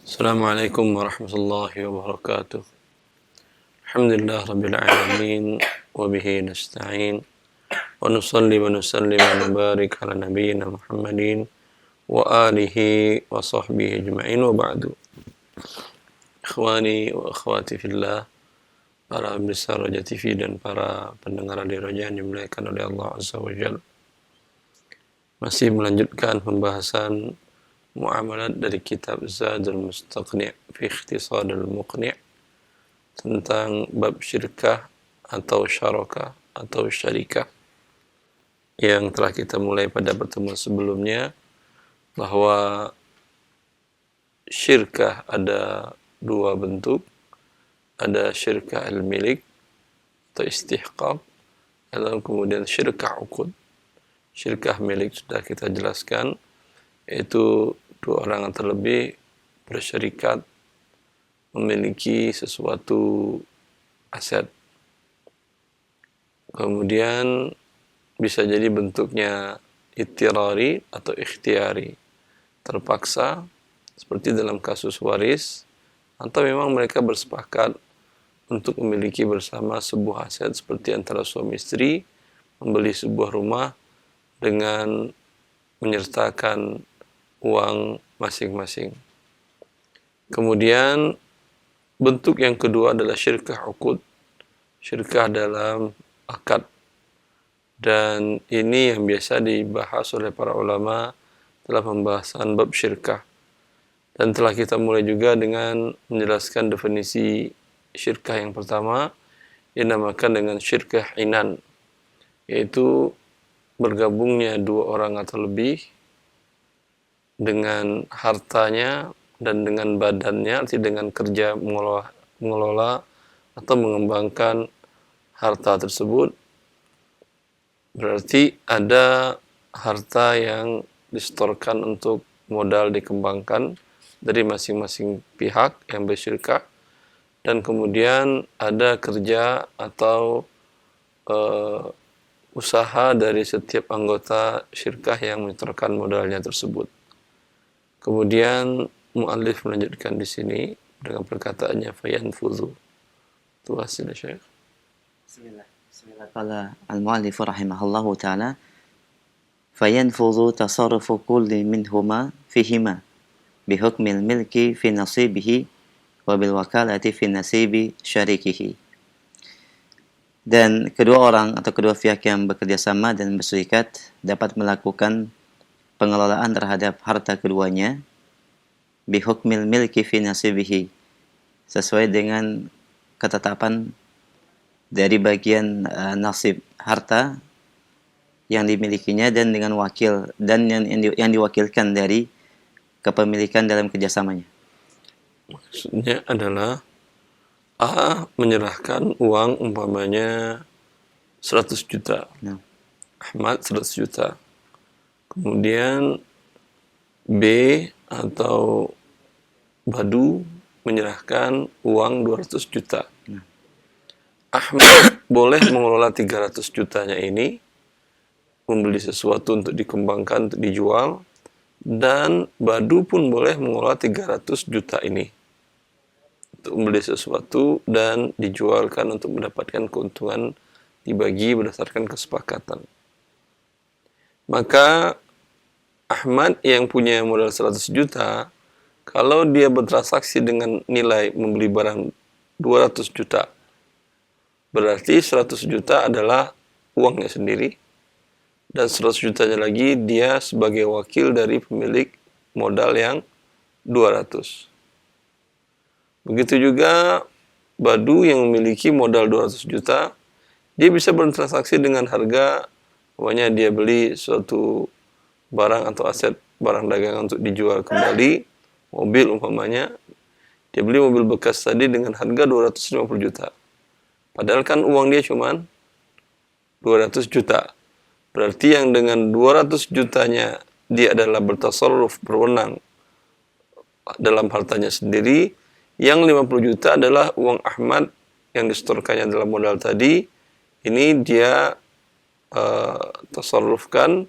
Assalamualaikum warahmatullahi wabarakatuh. Alhamdulillah rabbil alamin wa bihi nasta'in wa nusalli wa nusallim wa nubarik ala nabiyyina Muhammadin wa alihi wa sahbihi ajma'in wa ba'du. Ikhwani wa akhwati fillah, para pemirsa Roja TV dan para pendengar Radio Roja yang dimuliakan oleh Allah Azza wa Jalla. Masih melanjutkan pembahasan muamalat dari kitab Zadul Mustaqni' fi Ikhtisadul Muqni' tentang bab syirkah atau syarakah atau syarikah yang telah kita mulai pada pertemuan sebelumnya, bahwa syirkah ada dua bentuk, ada syirkah al-milik atau istihqaq, lalu kemudian syirkah uqud. Syirkah milik sudah kita jelaskan, yaitu dua orang atau lebih bersyarikat memiliki sesuatu aset. Kemudian bisa jadi bentuknya ittirari atau ikhtiari, terpaksa, seperti dalam kasus waris, atau memang mereka bersepakat untuk memiliki bersama sebuah aset, seperti antara suami istri membeli sebuah rumah dengan menyertakan uang masing-masing. Kemudian bentuk yang kedua adalah syirkah uqud, syirkah dalam akad. Dan ini yang biasa dibahas oleh para ulama dalam pembahasan bab syirkah. Dan telah kita mulai juga dengan menjelaskan definisi syirkah yang pertama, yang dinamakan dengan syirkah inan, yaitu bergabungnya dua orang atau lebih dengan hartanya dan dengan badannya, arti dengan kerja mengelola atau mengembangkan harta tersebut. Berarti ada harta yang disetorkan untuk modal dikembangkan dari masing-masing pihak yang bersyirkah, dan kemudian ada kerja atau usaha dari setiap anggota syirkah yang menyetorkan modalnya tersebut. Kemudian mu'allif melanjutkan di sini dengan perkataannya fayanfudhu. Itu hasilnya Syekh. Bismillah. Qala al-mu'allif rahimahullahu ta'ala fayanfudhu tasarrufu kulli minhuma fihima bihukmil milki fi nasibihi wa bil wakalati fi nasibi syarikihi. Dan kedua orang atau kedua pihak yang bekerja sama dan berserikat dapat melakukan pengelolaan terhadap harta keduanya bihukmil milki fi nasibihi, sesuai dengan ketetapan dari bagian nasib harta yang dimilikinya, dan dengan wakil dan yang diwakilkan dari kepemilikan dalam kerjasamanya. Maksudnya adalah A menyerahkan uang umpamanya 100 juta. Nah. Ahmad 100 juta. Kemudian B atau Badu menyerahkan uang 200 juta. Nah. Ahmad boleh mengelola 300 jutanya ini, membeli sesuatu untuk dikembangkan, untuk dijual, dan Badu pun boleh mengelola 300 juta ini untuk membeli sesuatu dan dijualkan untuk mendapatkan keuntungan, dibagi berdasarkan kesepakatan. Maka Ahmad yang punya modal 100 juta, kalau dia bertransaksi dengan nilai membeli barang 200 juta, berarti 100 juta adalah uangnya sendiri, dan 100 jutanya lagi dia sebagai wakil dari pemilik modal yang 200. Begitu juga Badu yang memiliki modal 200 juta, dia bisa bertransaksi dengan harga, pokoknya dia beli suatu barang atau aset barang dagangan untuk dijual kembali, mobil umpamanya, dia beli mobil bekas tadi dengan harga 250 juta. Padahal kan uang dia cuma 200 juta. Berarti yang dengan 200 jutanya dia adalah bertasarruf, berwenang dalam hartanya sendiri. Yang 50 juta adalah uang Ahmad yang disetorkannya dalam modal tadi. Ini dia tasarrufkan,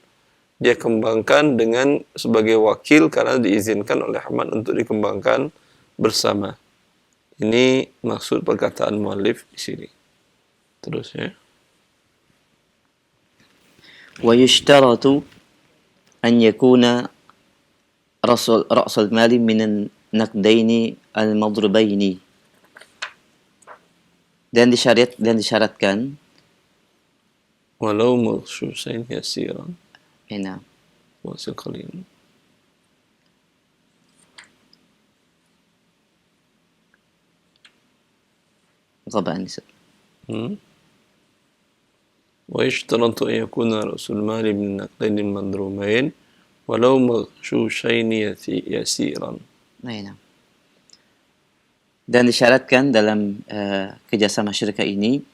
dia kembangkan dengan sebagai wakil karena diizinkan oleh Ahmad untuk dikembangkan bersama. Ini maksud perkataan muallif di sini. Terus ya. Wa yushtaratu an yakuna ra'sul mali minan naqdaini al-madrubaini. Dan disyaratkan Walau makhsusain yasiran. Nah, Wasil qalil. طبعا ويشترط أن يكون رأس المال من النقدين المضروبين ولو مغشوشين يسيرا. nah. Dan disyaratkan dalam kerjasama syirkah ini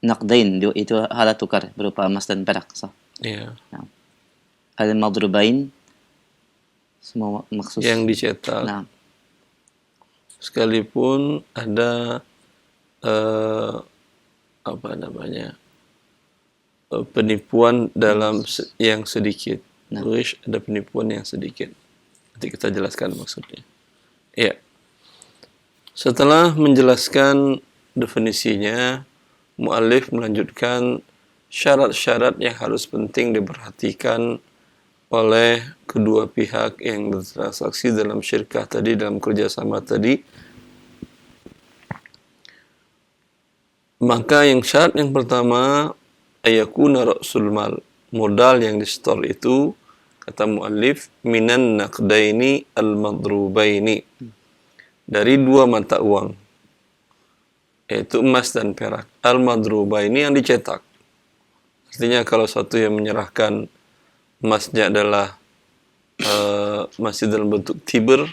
naqdain itu alat tukar berupa emas dan perak, sah. Ya. Nah. Al-madrubain semua maksud Yang dicetak. Nah. Sekalipun ada penipuan dalam yang sedikit. Nah. Ada penipuan yang sedikit. Nanti kita jelaskan maksudnya. Ya. Setelah menjelaskan definisinya, muallif melanjutkan syarat-syarat yang harus penting diperhatikan oleh kedua pihak yang bertransaksi dalam syirkah tadi, dalam kerjasama tadi. Maka syarat yang pertama, ayakuna ra'sul mal, modal yang disetor itu, kata muallif, minan naqdaini al-madrubaini, dari dua mata uang, yaitu emas dan perak. Al-madrubaini yang dicetak. Artinya kalau satu yang menyerahkan emasnya adalah masih dalam bentuk tiber,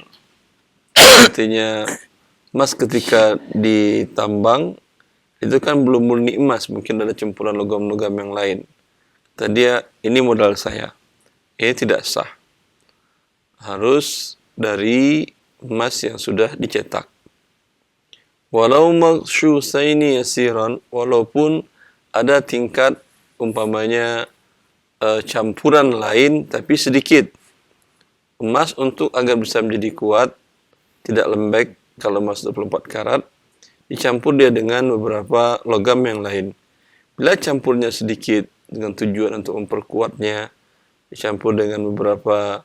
artinya emas ketika ditambang itu kan belum murni emas, mungkin ada campuran logam-logam yang lain. Tadi ini modal saya, ini tidak sah, harus dari emas yang sudah dicetak. Walau maghsyusaini yasiran, walaupun ada tingkat umpamanya campuran lain tapi sedikit. Emas untuk agar bisa menjadi kuat, tidak lembek kalau emas 24 karat, dicampur dia dengan beberapa logam yang lain. Bila campurnya sedikit dengan tujuan untuk memperkuatnya, dicampur dengan beberapa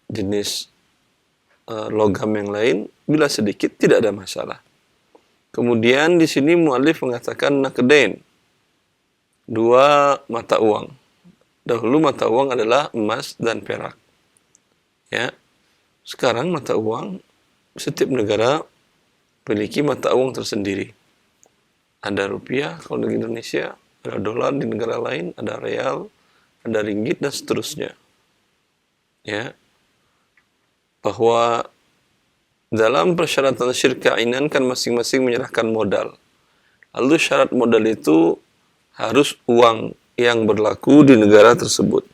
jenis logam yang lain, bila sedikit tidak ada masalah. Kemudian di sini muallif mengatakan naqdain, dua mata uang. Dahulu mata uang adalah emas dan perak. Ya. Sekarang mata uang, setiap negara memiliki mata uang tersendiri. Ada rupiah kalau di Indonesia, ada dolar di negara lain, ada real, ada ringgit dan seterusnya. Ya. Bahwa dalam persyaratan syirkah inan kan masing-masing menyerahkan modal. Lalu syarat modal itu harus uang yang berlaku di negara tersebut.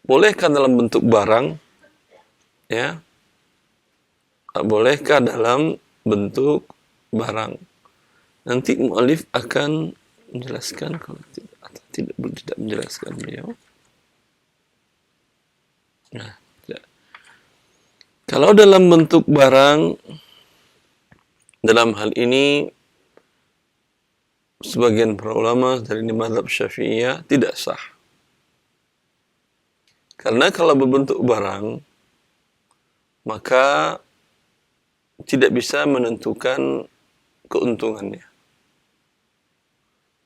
Bolehkah dalam bentuk barang? Ya. Bolehkah dalam bentuk barang? Nanti muallif akan menjelaskan kalau tidak menjelaskan beliau. Nah, tidak. Kalau dalam bentuk barang, dalam hal ini sebagian para ulama dari mazhab Syafi'iyah tidak sah. Karena kalau berbentuk barang, maka tidak bisa menentukan keuntungannya.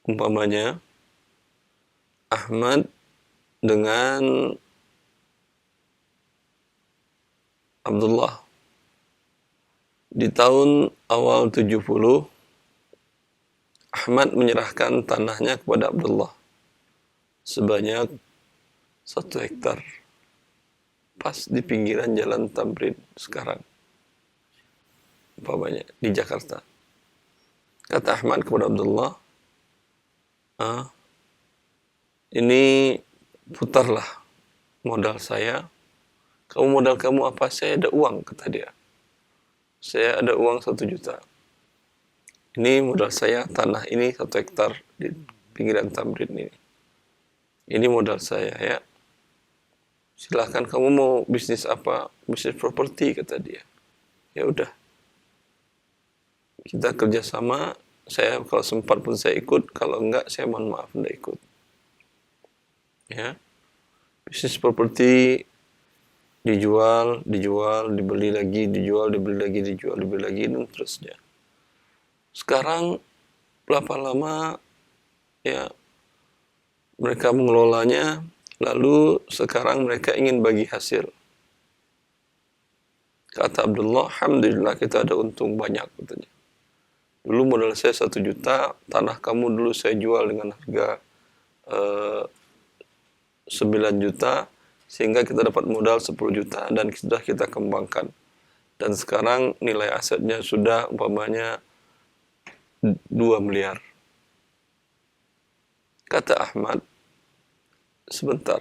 Umpamanya, Ahmad dengan Abdullah di tahun awal 70, Ahmad menyerahkan tanahnya kepada Abdullah sebanyak 1 hektar pas di pinggiran jalan Tamrin sekarang, umpamanya di Jakarta. Kata Ahmad kepada Abdullah, ini putarlah modal saya. Modal kamu apa? Saya ada uang, kata dia. Saya ada uang 1 juta. Ini modal saya, tanah ini 1 hektar di pinggiran Tamrin ini. Ini modal saya, ya. Silahkan kamu mau bisnis apa? Bisnis properti, kata dia. Ya udah, kita kerjasama. Saya kalau sempat pun saya ikut, kalau enggak saya mohon maaf enggak ikut. Ya, bisnis properti dijual, dibeli lagi, dijual, dibeli lagi, dijual, dibeli lagi, dan terusnya. Sekarang berapa lama ya mereka mengelolanya, lalu sekarang mereka ingin bagi hasil. Kata Abdullah, alhamdulillah kita ada untung banyak, katanya. Dulu modal saya 1 juta, tanah kamu dulu saya jual dengan harga 9 juta, sehingga kita dapat modal 10 juta dan sudah kita kembangkan. Dan sekarang nilai asetnya sudah umpamanya 2 miliar. Kata Ahmad, sebentar.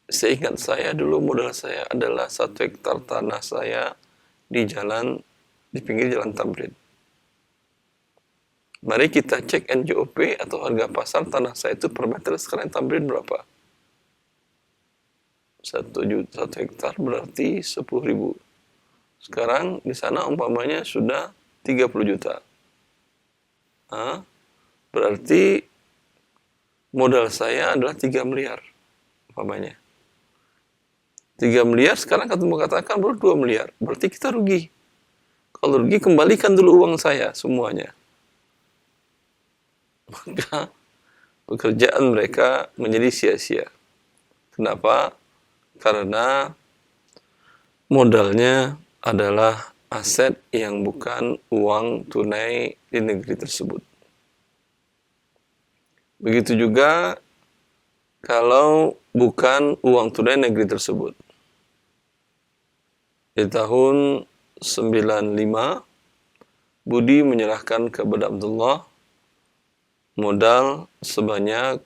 Seingat saya dulu modal saya adalah 1 hektar tanah saya di pinggir jalan Tamrin. Mari kita cek NJOP atau harga pasar tanah saya itu per meter sekarang Tamrin berapa? 1 hektar berarti 10.000. Sekarang di sana umpamanya sudah 30 juta. Berarti modal saya adalah 3 miliar umpamanya. 3 miliar sekarang kamu katakan baru 2 miliar. Berarti kita rugi. Kalau rugi kembalikan dulu uang saya semuanya. Maka pekerjaan mereka menjadi sia-sia. Kenapa? Karena modalnya adalah aset yang bukan uang tunai di negeri tersebut. Begitu juga kalau bukan uang tunai negeri tersebut. Di tahun 95, Budi menyerahkan kepada Abdullah modal sebanyak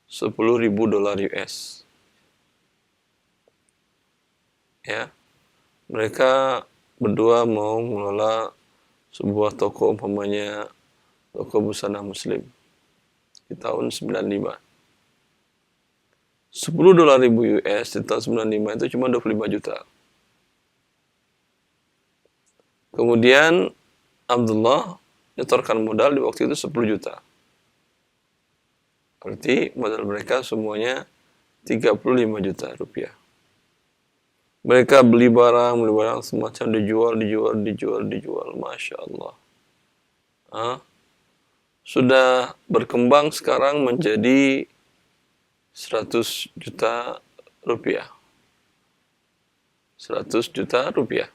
$10.000 US. Ya, mereka berdua mau mengelola sebuah toko, umpamanya toko busana muslim di tahun 95. $10.000 US di tahun 95 itu cuma 25 juta. Kemudian Abdullah nyetorkan modal di waktu itu 10 juta. Berarti modal mereka semuanya 35 juta rupiah. Mereka beli barang semacam dijual. Masya Allah. Sudah berkembang sekarang menjadi 100 juta rupiah. 100 juta rupiah.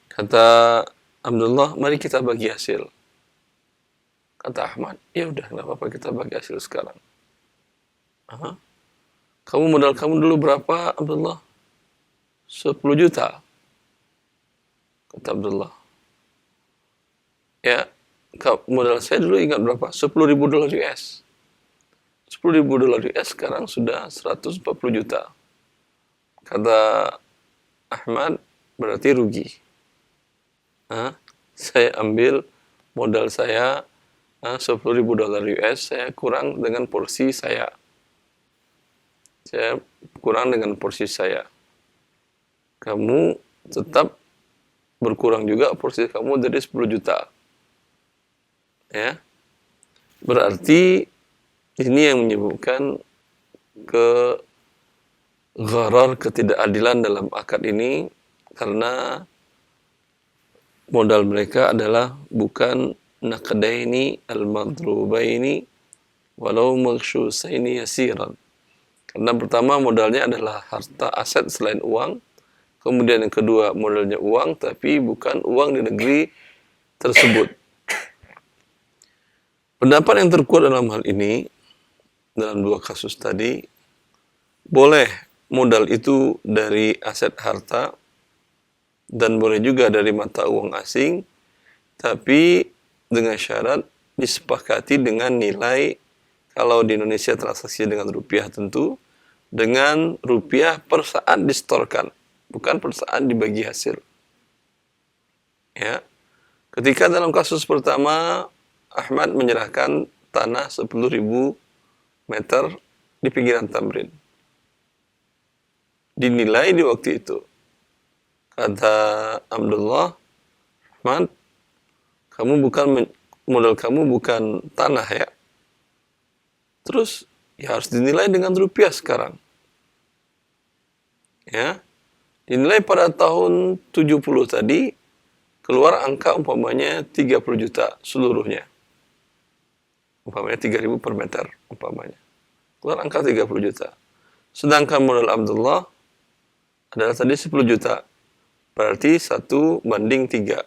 Kata Abdullah, mari kita bagi hasil. Kata Ahmad, ya udah, nggak apa-apa kita bagi hasil sekarang. Kamu modal kamu dulu berapa, Abdullah? 10 juta. Kata Abdullah. Ya, modal saya dulu ingat berapa? $10.000 US. $10.000 US sekarang sudah 140 juta. Kata Ahmad, berarti rugi. Saya ambil modal saya $10.000 US, saya kurang dengan porsi saya. Kamu tetap berkurang juga porsi kamu dari 10 juta. Ya. Berarti ini yang menyebabkan ketidakadilan dalam akad ini, karena modal mereka adalah bukan naqdaini al-madrubaini walau maghsyusaini yasiran. Karena pertama modalnya adalah harta aset selain uang. Kemudian yang kedua modalnya uang, tapi bukan uang di negeri tersebut. Pendapat yang terkuat dalam hal ini, dalam 2 kasus tadi, boleh modal itu dari aset harta, dan boleh juga dari mata uang asing, tapi dengan syarat disepakati dengan nilai, kalau di Indonesia transaksi dengan rupiah tentu, dengan rupiah per saat disetorkan, bukan per saat dibagi hasil. Ya. Ketika dalam kasus pertama, Ahmad menyerahkan tanah 10.000 meter di pinggiran Tamrin. dinilai di waktu itu. Kata Abdullah, Ahmad, modal kamu bukan tanah ya. Terus ya harus dinilai dengan rupiah sekarang. Ya. Dinilai pada tahun 70 tadi keluar angka umpamanya 30 juta seluruhnya. Umpamanya 3.000 per meter umpamanya. Keluar angka 30 juta. Sedangkan modal Abdullah adalah tadi 10 juta. Berarti 1:3.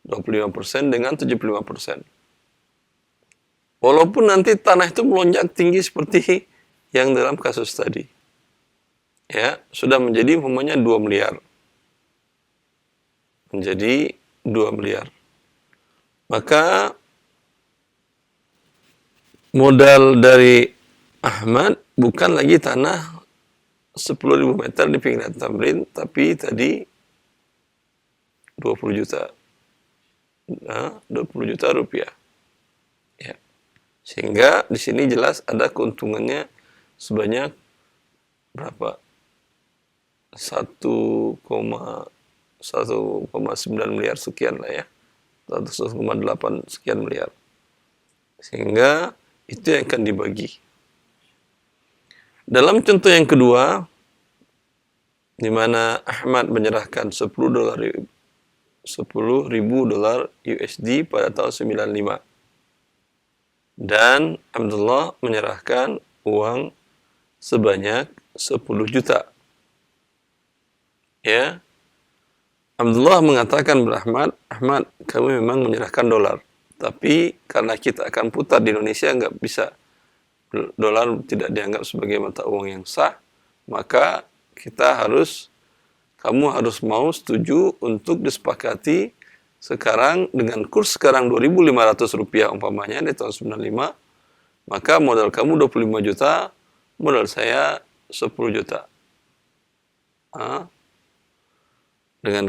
25% dengan 75%. Walaupun nanti tanah itu melonjak tinggi seperti yang dalam kasus tadi. Ya, sudah menjadi umpamanya 2 miliar. Menjadi 2 miliar. Maka modal dari Ahmad bukan lagi tanah 10.000 meter di pinggiran Tamrin, tapi tadi 20 juta. Nah, 20 juta rupiah. Ya. Sehingga di sini jelas ada keuntungannya sebanyak berapa? 1,9 miliar sekian lah ya. 1,8 sekian miliar. Sehingga itu yang akan dibagi. Dalam contoh yang kedua, di mana Ahmad menyerahkan 10.000 dolar USD pada tahun 95. Dan Abdullah menyerahkan uang sebanyak 10 juta. Ya. Abdullah mengatakan kepada Ahmad, kamu memang menyerahkan dolar. Tapi karena kita akan putar di Indonesia, nggak bisa. Dolar tidak dianggap sebagai mata uang yang sah. Maka kamu harus mau setuju untuk disepakati sekarang dengan kurs sekarang 2.500 rupiah umpamanya di tahun 95, maka modal kamu 25 juta, modal saya 10 juta. Dengan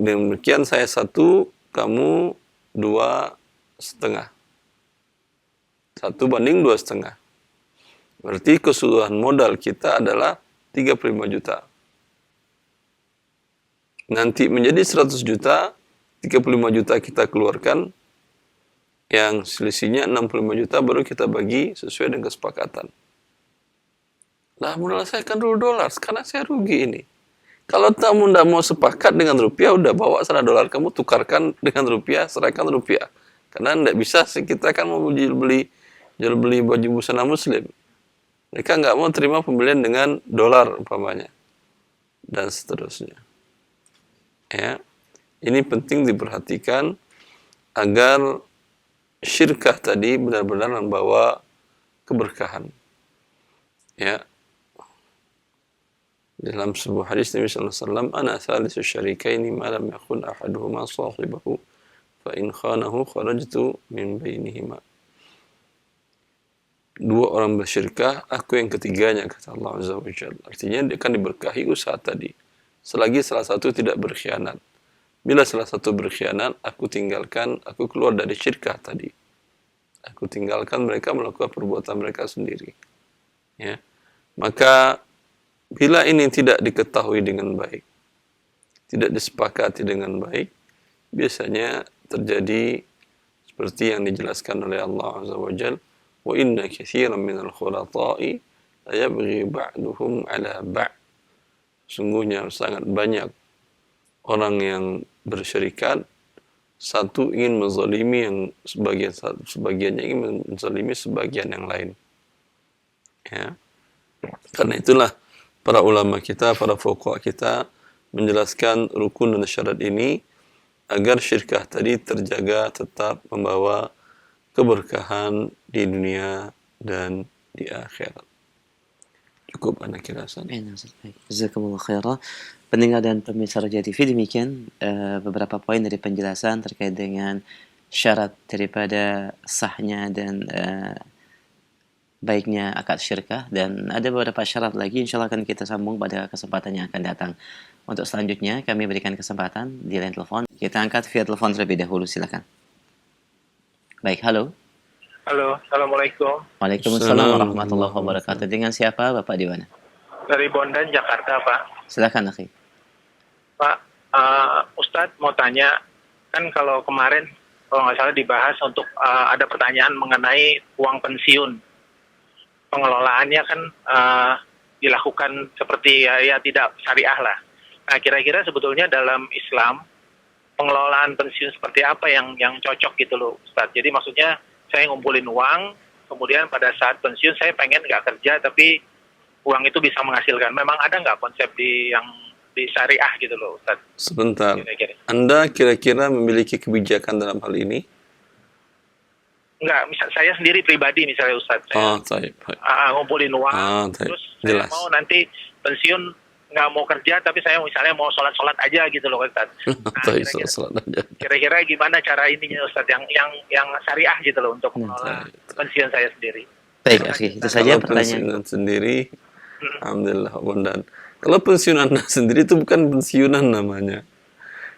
demikian saya 1, kamu 2,5. 1:2,5. Berarti keseluruhan modal kita adalah 35 juta. Nanti menjadi 100 juta, 35 juta kita keluarkan, yang selisihnya 65 juta baru kita bagi sesuai dengan kesepakatan. Lah modal saya kan dulu dolar, sekarang saya rugi ini. Kalau kamu tidak mau sepakat dengan rupiah, udah bawa sana dolar, kamu tukarkan dengan rupiah, serahkan rupiah. Karena tidak bisa kita kan mau jual beli baju busana muslim. Mereka nggak mau terima pembelian dengan dolar umpamanya. Dan seterusnya. Ya, ini penting diperhatikan agar syirkah tadi benar-benar membawa keberkahan. Ya, dalam sebuah hadis Nabi sallallahu alaihi wasallam, "Ana thalithu syarikaini ma lam yakun ahaduhuma sahibahu, fa in khanahu kharajtu min bainihima." Dua orang bersyirkah, aku yang ketiganya, kata Allah Azza wa Jalla. Artinya dia akan diberkahi usaha tadi. Selagi salah satu tidak berkhianat. Bila salah satu berkhianat, aku keluar dari syirkah tadi. Aku tinggalkan mereka melakukan perbuatan mereka sendiri. Ya. Maka, bila ini tidak diketahui dengan baik, tidak disepakati dengan baik, biasanya terjadi seperti yang dijelaskan oleh Allah Azza wa Jalla, wa inna katsiran minal khulata'i la yabghi ba'duhum 'ala ba'. Sungguhnya sangat banyak orang yang bersyirikat, satu ingin menzalimi yang sebagiannya ingin menzalimi sebagian yang lain. Ya. Karena itulah para ulama kita, para fuqaha kita menjelaskan rukun dan syarat ini agar syirkah tadi terjaga tetap membawa keberkahan di dunia dan di akhirat. Cukup anak kira Hasan. Baik. Jazakumullah khairan. Pendengar dan pemirsa Raja TV, demikian beberapa poin dari penjelasan terkait dengan syarat daripada sahnya dan baiknya akad syirkah, dan ada beberapa syarat lagi insyaallah akan kita sambung pada kesempatan yang akan datang. Untuk selanjutnya kami berikan kesempatan di line telepon. Kita angkat via telepon terlebih dahulu, silakan. Baik, halo. Halo, Assalamualaikum. Waalaikumsalam warahmatullahi wabarakatuh. Dengan siapa Bapak di mana? Dari Bondan, Jakarta, Pak. Silakan, akhi. Pak, Ustadz mau tanya, kan kalau kemarin, kalau nggak salah dibahas untuk ada pertanyaan mengenai uang pensiun. Pengelolaannya kan dilakukan seperti ya tidak syariah lah. Nah, kira-kira sebetulnya dalam Islam, pengelolaan pensiun seperti apa yang cocok gitu loh, Ustadz. Jadi maksudnya saya ngumpulin uang, kemudian pada saat pensiun saya pengen nggak kerja, tapi uang itu bisa menghasilkan. Memang ada nggak konsep yang di syariah gitu loh, Ustadz? Sebentar. Kira-kira. Anda kira-kira memiliki kebijakan dalam hal ini? Enggak, misal saya sendiri pribadi misalnya Ustadz, saya Baik. ngumpulin uang, Baik. terus saya Jelas. mau nanti pensiun nggak mau kerja, tapi saya misalnya mau sholat aja gitu loh Ustadz. Baik, salat aja. Kira-kira gimana cara ininya Ustadz yang syariah gitu loh untuk mengelola pensiun saya sendiri. Baik, akhi. Itu saja Kalau pertanyaan. pensiunan sendiri, alhamdulillah, Bondan. Kalau pensiunan sendiri itu bukan pensiunan namanya.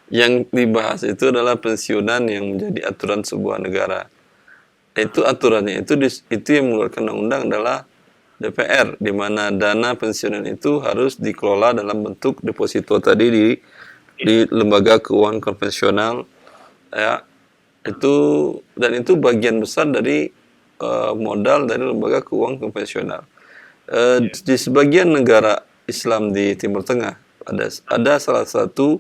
Yang dibahas itu adalah pensiunan yang menjadi aturan sebuah negara. Itu aturannya itu yang mengeluarkan undang-undang adalah DPR, di mana dana pensiunan itu harus dikelola dalam bentuk deposito tadi di lembaga keuangan konvensional, ya. Itu bagian besar dari modal dari lembaga keuangan konvensional. Di sebagian negara Islam di Timur Tengah ada salah satu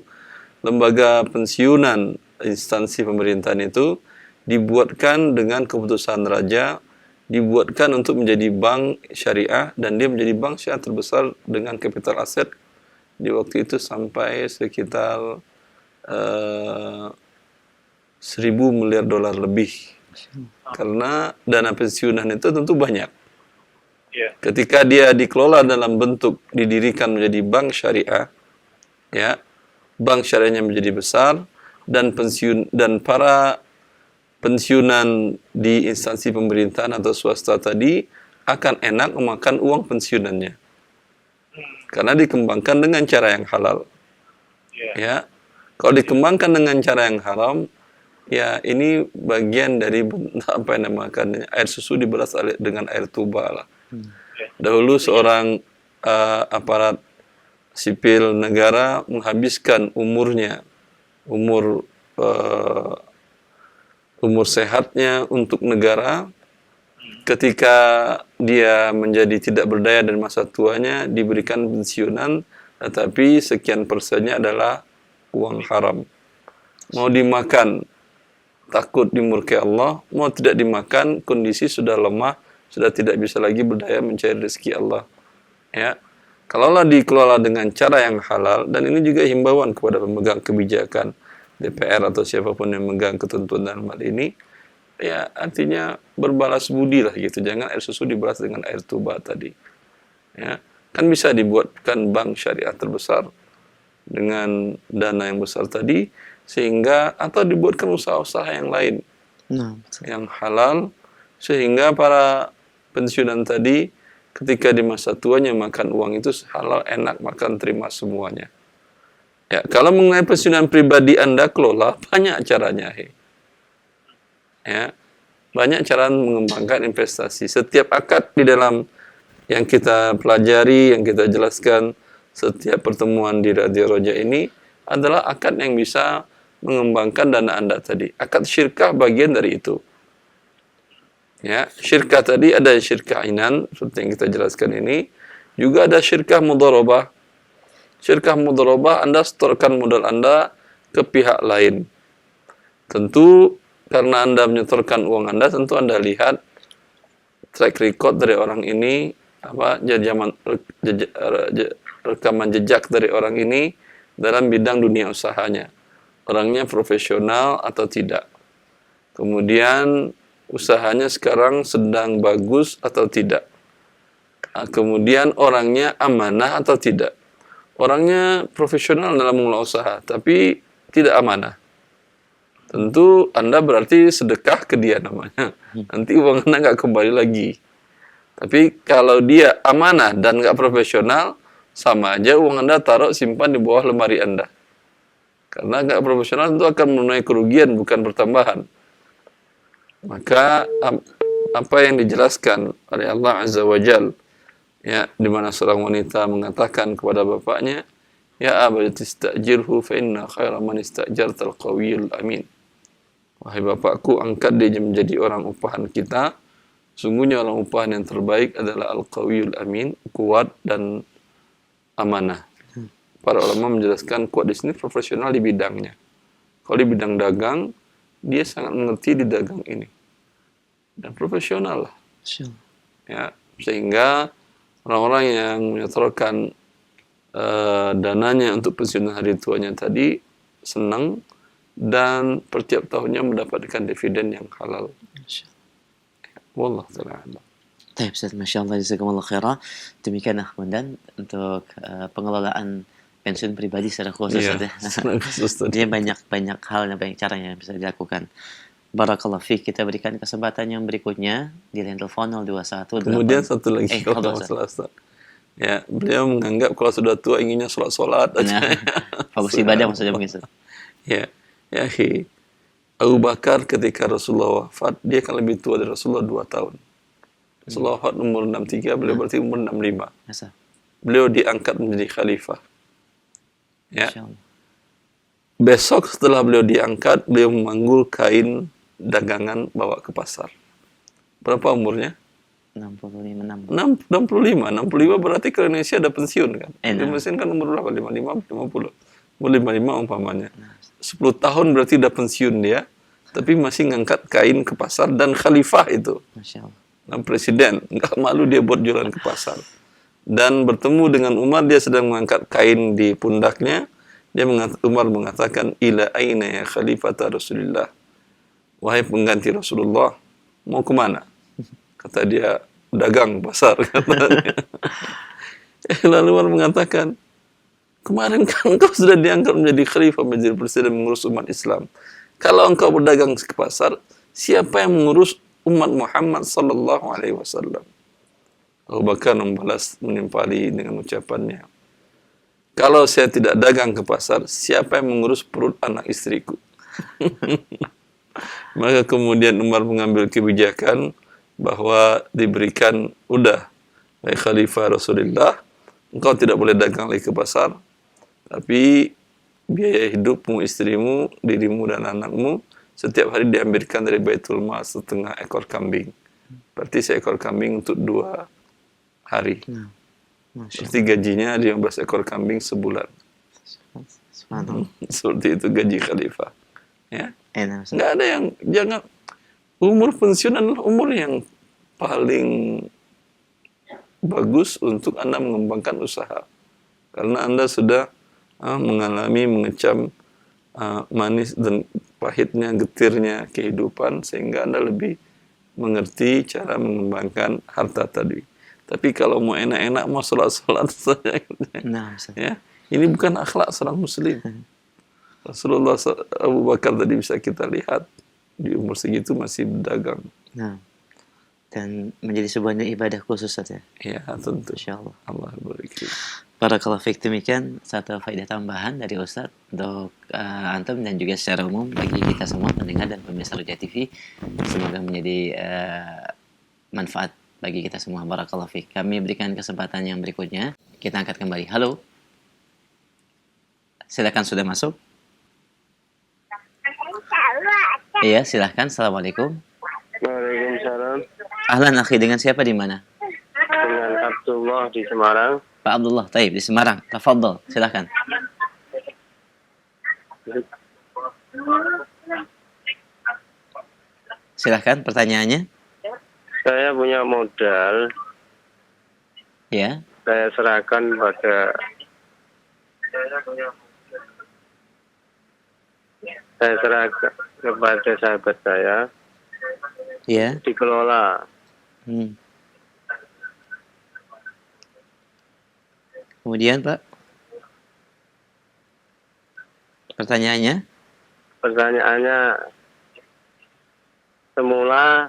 lembaga pensiunan instansi pemerintahan itu dibuatkan dengan keputusan raja, dibuatkan untuk menjadi bank syariah, dan dia menjadi bank syariah terbesar dengan kapital aset di waktu itu sampai sekitar 1.000 miliar dolar lebih. Karena dana pensiunan itu tentu banyak. Ketika dia dikelola dalam bentuk didirikan menjadi bank syariah, ya, bank syariahnya menjadi besar, dan para pensiunan di instansi pemerintahan atau swasta tadi akan enak memakan uang pensiunannya karena dikembangkan dengan cara yang halal. Ya, kalau dikembangkan dengan cara yang haram, ya ini bagian dari apa yang dinamakan air susu dibalas dengan air tuba lah. Dahulu seorang aparat sipil negara menghabiskan umur sehatnya untuk negara. Ketika dia menjadi tidak berdaya dan masa tuanya diberikan pensiunan, tetapi sekian persennya adalah uang haram. Mau dimakan takut dimurkai Allah, mau tidak dimakan kondisi sudah lemah, sudah tidak bisa lagi berdaya mencari rezeki Allah. Ya, kalaulah dikelola dengan cara yang halal, dan ini juga himbauan kepada pemegang kebijakan DPR atau siapapun yang memegang ketentuan dalam hal ini, ya artinya berbalas budi lah gitu. Jangan air susu dibalas dengan air tuba tadi. Ya, kan bisa dibuatkan bank syariah terbesar dengan dana yang besar tadi, sehingga atau dibuatkan usaha-usaha yang lain yang halal, sehingga para pensiunan tadi ketika di masa tuanya makan uang itu halal, enak, makan terima semuanya. Ya, kalau mengenai pensiunan pribadi Anda kelola, banyak caranya. Ya, banyak cara mengembangkan investasi. Setiap akad di dalam yang kita pelajari, yang kita jelaskan setiap pertemuan di Radio Roja ini adalah akad yang bisa mengembangkan dana Anda tadi. Akad syirkah bagian dari itu. Ya, syirkah tadi ada syirkah inan seperti yang kita jelaskan ini, juga ada syirkah mudharabah. Syirkah mudharabah, Anda setorkan modal Anda ke pihak lain. Tentu karena Anda menyetorkan uang Anda, tentu Anda lihat track record dari orang ini, rekaman jejak dari orang ini dalam bidang dunia usahanya. Orangnya profesional atau tidak. Kemudian usahanya sekarang sedang bagus atau tidak. Kemudian orangnya amanah atau tidak. Orangnya profesional dalam mengelola usaha, tapi tidak amanah. Tentu Anda berarti sedekah ke dia namanya. Nanti uang Anda nggak kembali lagi. Tapi kalau dia amanah dan nggak profesional, sama aja uang Anda taruh simpan di bawah lemari Anda. Karena nggak profesional tentu akan menuai kerugian, bukan pertambahan. Maka apa yang dijelaskan oleh Allah Azza wa Jal Ya, di mana seorang wanita mengatakan kepada bapaknya, "Ya abati istajirhu fa inna khaira man istajartal qawiyul amin." Wahai bapakku, angkat dia menjadi orang upahan kita. Sungguhnya orang upahan yang terbaik adalah al-qawiyul amin, kuat dan amanah. Para ulama menjelaskan kuat di sini profesional di bidangnya. Kalau di bidang dagang, dia sangat mengerti di dagang ini. Dan profesional lah. Ya, sehingga orang-orang yang menyetorkan dananya untuk pensiunan hari tuanya tadi senang dan per tiap tahunnya mendapatkan dividen yang halal. Wallah ta'ala alam. Baik, Ustaz, Masya Allah, jazakumullah khairah. Demikian dan untuk pengelolaan pensiun pribadi secara khusus. Iya, Ustaz, ya. secara khusus tadi. Dia banyak hal dan banyak cara yang bisa dilakukan. Barakallah fiik. Kita berikan kesempatan yang berikutnya di line telepon 021. Kemudian satu lagi kalau Allah, masalah Ustaz. Ya, beliau menganggap kalau sudah tua inginnya sholat-sholat aja. Nah, fokus ibadah maksudnya mungkin, Ustaz. Ya, ya akhi. Abu Bakar ketika Rasulullah wafat, dia kan lebih tua dari Rasulullah 2 tahun. Rasulullah wafat umur 63, beliau berarti umur 65. Masa. Beliau diangkat menjadi khalifah. Ya. Masya Allah. Besok setelah beliau diangkat, beliau memanggul kain dagangan bawa ke pasar. Berapa umurnya? 65. 65 berarti ke Indonesia ada pensiun kan? Nah. Pensiun kan umur berapa? 55, 50. Umur 55 umpamanya. 10 tahun berarti udah pensiun dia, tapi masih ngangkat kain ke pasar dan khalifah itu. Masya Allah. Dan presiden, nggak malu dia buat jualan ke pasar. Dan bertemu dengan Umar, dia sedang mengangkat kain di pundaknya. Umar mengatakan, "Ila aina ya khalifata Rasulullah?" Wahai pengganti Rasulullah, mau kemana? Kata dia, dagang pasar. Katanya. Lalu Umar mengatakan, kemarin kan engkau sudah diangkat menjadi khalifah, menjadi presiden mengurus umat Islam. Kalau engkau berdagang ke pasar, siapa yang mengurus umat Muhammad sallallahu alaihi wasallam? Abu Bakar membalas menimpali dengan ucapannya, kalau saya tidak dagang ke pasar, siapa yang mengurus perut anak istriku? Maka kemudian Umar mengambil kebijakan bahwa diberikan, udah, wahai khalifah Rasulullah, engkau tidak boleh dagang lagi ke pasar, tapi biaya hidupmu, istrimu, dirimu dan anakmu setiap hari diambilkan dari Baitul Mal setengah ekor kambing. Berarti seekor kambing untuk 2 hari. Berarti gajinya 15 ekor kambing sebulan. Seperti itu gaji khalifah. Ya. Nggak ada yang, jangan, umur pensiun adalah umur yang paling bagus untuk Anda mengembangkan usaha. Karena Anda sudah mengalami, mengecam manis dan pahitnya, getirnya kehidupan, sehingga Anda lebih mengerti cara mengembangkan harta tadi. Tapi kalau mau enak-enak, mau sholat-sholat saja, ya, ini bukan akhlak seorang muslim. Rasulullah Abu Bakar tadi bisa kita lihat di umur segitu masih berdagang. Nah, dan menjadi sebuah ibadah khusus saja. Ya, tentu. Insyaallah. Allah berkati. Barakallahu fiik. Demikian satu faedah tambahan dari Ustadz untuk antum dan juga secara umum bagi kita semua pendengar dan pemirsa Roja TV. Semoga menjadi manfaat bagi kita semua. Barakallahu fiik. Kami berikan kesempatan yang berikutnya. Kita angkat kembali. Halo. Silakan, sudah masuk. Iya, silahkan. Assalamualaikum. Waalaikumsalam. Ahlan akhi, dengan siapa di mana? Dengan Abdullah di Semarang. Pak Abdullah, taib di Semarang. Tafadhol, silahkan. Silahkan pertanyaannya. Saya punya modal. Ya. Saya serahkan pada kepada sahabat saya. Ya. Dikelola. Kemudian Pak, pertanyaannya? Pertanyaannya, semula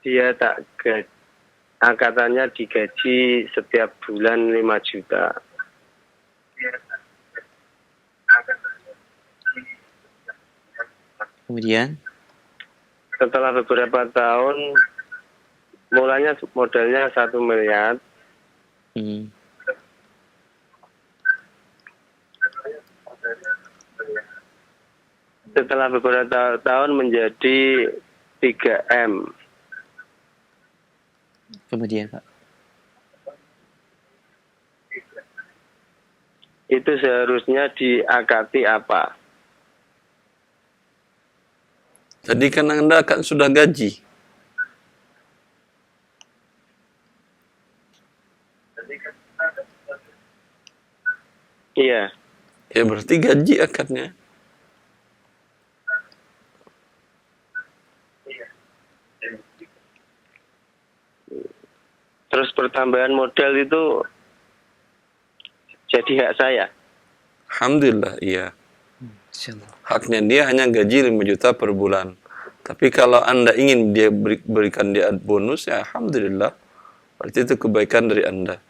dia tak gaji, angkatannya digaji setiap bulan 5 juta. Kemudian? setelah beberapa tahun, mulanya modalnya 1 miliar. Hmm. Setelah beberapa tahun menjadi 3M. Kemudian Pak. Itu seharusnya diakati apa? Jadi kan Anda kan sudah gaji. Iya. Ya berarti gaji akadnya. Terus pertambahan modal itu jadi hak saya. Alhamdulillah, iya. Insyaallah. Haknya dia hanya gaji 5 juta per bulan. Tapi kalau Anda ingin dia berikan dia bonus, ya Alhamdulillah. Berarti itu kebaikan dari Anda.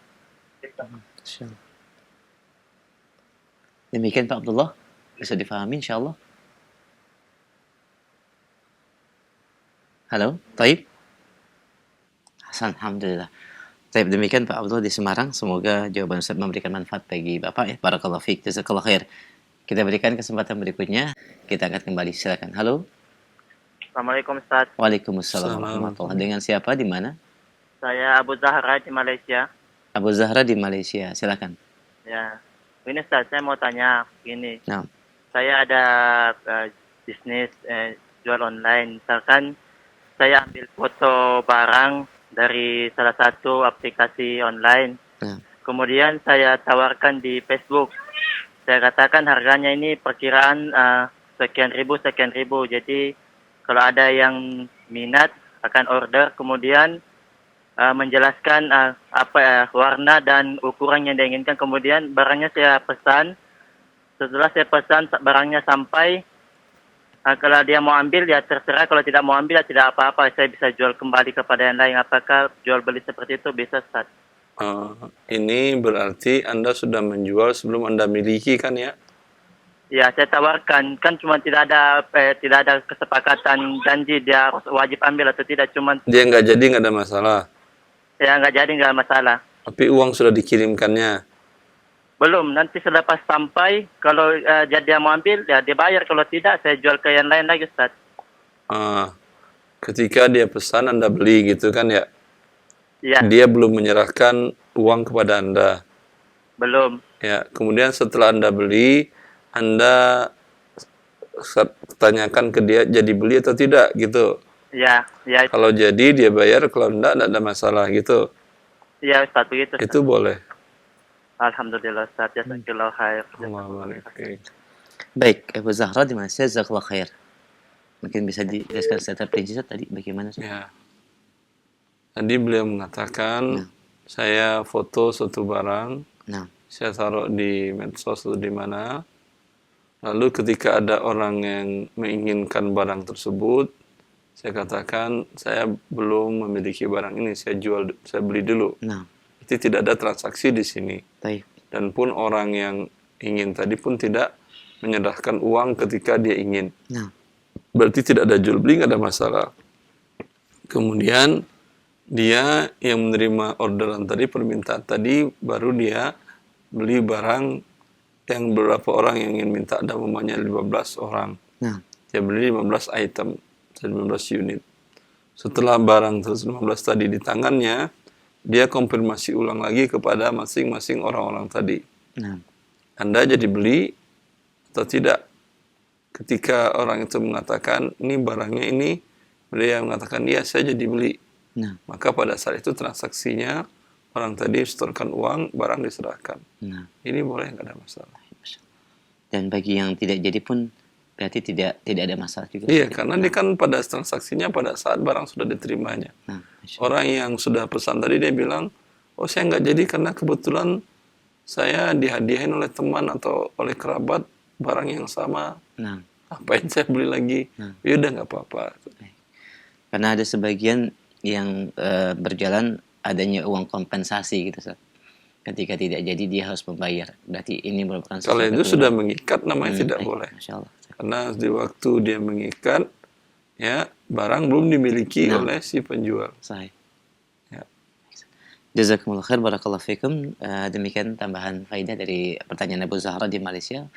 Insyaallah. Demikian Pak Abdullah, bisa difahami insyaallah. Halo, Taib? Hasan, alhamdulillah. Taib, demikian Pak Abdullah di Semarang. Semoga jawaban Ustaz memberikan manfaat bagi Bapak ya. Barakallahu fiik, jazakallahu khair. Kita berikan kesempatan berikutnya. Kita akan kembali, silakan. Halo. Assalamualaikum Ustaz. Waalaikumsalam Assalamualaikum. warahmatullahi. Dengan siapa, di mana? Saya Abu Zahra di Malaysia. Abu Zahra di Malaysia, silakan. Ya. Ini Ustaz, saya mau tanya gini. Nah, Saya ada bisnis jual online. Misalkan saya ambil foto barang dari salah satu aplikasi online. nah, Kemudian saya tawarkan di Facebook. Saya katakan harganya ini perkiraan sekian ribu. Jadi kalau ada yang minat akan order, kemudian menjelaskan warna dan ukuran yang diinginkan. Kemudian barangnya saya pesan. Setelah saya pesan barangnya sampai, kalau dia mau ambil ya terserah, kalau tidak mau ambil ya tidak apa-apa. Saya bisa jual kembali kepada yang lain. Apakah jual beli seperti itu bisa, Ustaz? Ini berarti Anda sudah menjual sebelum Anda miliki kan ya? Ya, saya tawarkan. Kan cuma tidak ada kesepakatan janji dia harus wajib ambil atau tidak. Cuma Dia nggak jadi, nggak ada masalah. ya nggak jadi, nggak masalah. Tapi uang sudah dikirimkannya. Belum, nanti selepas sampai, kalau jadi dia mau ambil, ya dia bayar. Kalau tidak, saya jual ke yang lain lagi, Ustaz. Ketika dia pesan Anda beli gitu kan ya? Ya, Dia belum menyerahkan uang kepada Anda. belum. Ya, kemudian setelah Anda beli, Anda tanyakan ke dia jadi beli atau tidak gitu. Ya, Kalau jadi dia bayar, kalau enggak ada masalah gitu. ya Ustaz, begitu. Ustaz. Itu boleh. Alhamdulillah, Ustaz. Jazakallahu khair. baik, Abu Zahra di Malaysia, jazakallahu khair. Mungkin bisa dijelaskan secara perinci Ustaz, tadi bagaimana Ustaz? Ya. Tadi beliau mengatakan, saya foto suatu barang, Nah, saya taruh di medsos atau di mana. Lalu ketika ada orang yang menginginkan barang tersebut, saya katakan saya belum memiliki barang ini, saya beli dulu. nah, Jadi tidak ada transaksi di sini. baik. Dan pun orang yang ingin tadi pun tidak menyerahkan uang ketika dia ingin. Nah, Berarti tidak ada jual beli, nggak ada masalah. Kemudian dia yang menerima orderan tadi, permintaan tadi, baru dia beli barang yang beberapa orang yang ingin minta, ada umumnya 15 orang. nah, Dia beli 15 item, 15 unit. Setelah barang 15 tadi di tangannya, dia konfirmasi ulang lagi kepada masing-masing orang-orang tadi. nah, Anda jadi beli atau tidak? Ketika orang itu mengatakan, ini barangnya ini, beliau mengatakan, iya saya jadi beli. nah, Maka pada saat itu transaksinya, orang tadi setorkan uang, barang diserahkan. nah. Ini boleh, nggak ada masalah. Dan bagi yang tidak jadi pun berarti tidak ada masalah juga. Iya, karena dia kan pada transaksinya pada saat barang sudah diterimanya. Nah, Masya Allah. Orang yang sudah pesan tadi dia bilang, oh saya nggak jadi karena kebetulan saya dihadiahin oleh teman atau oleh kerabat barang yang sama. Nah, Apain saya beli lagi? Ya udah nggak apa-apa. karena ada sebagian yang berjalan adanya uang kompensasi gitu Ustaz. Ketika tidak jadi dia harus membayar. Berarti ini merupakan Kalau itu sudah mengikat namanya tidak baik, boleh. Masya Allah. Karena di waktu dia mengikat Ya, barang belum dimiliki Nah. oleh si penjual. Sahih. Ya. Jazakumullah khair, barakallahu fikum. Demikian tambahan faidah dari pertanyaan Abu Zahra di Malaysia.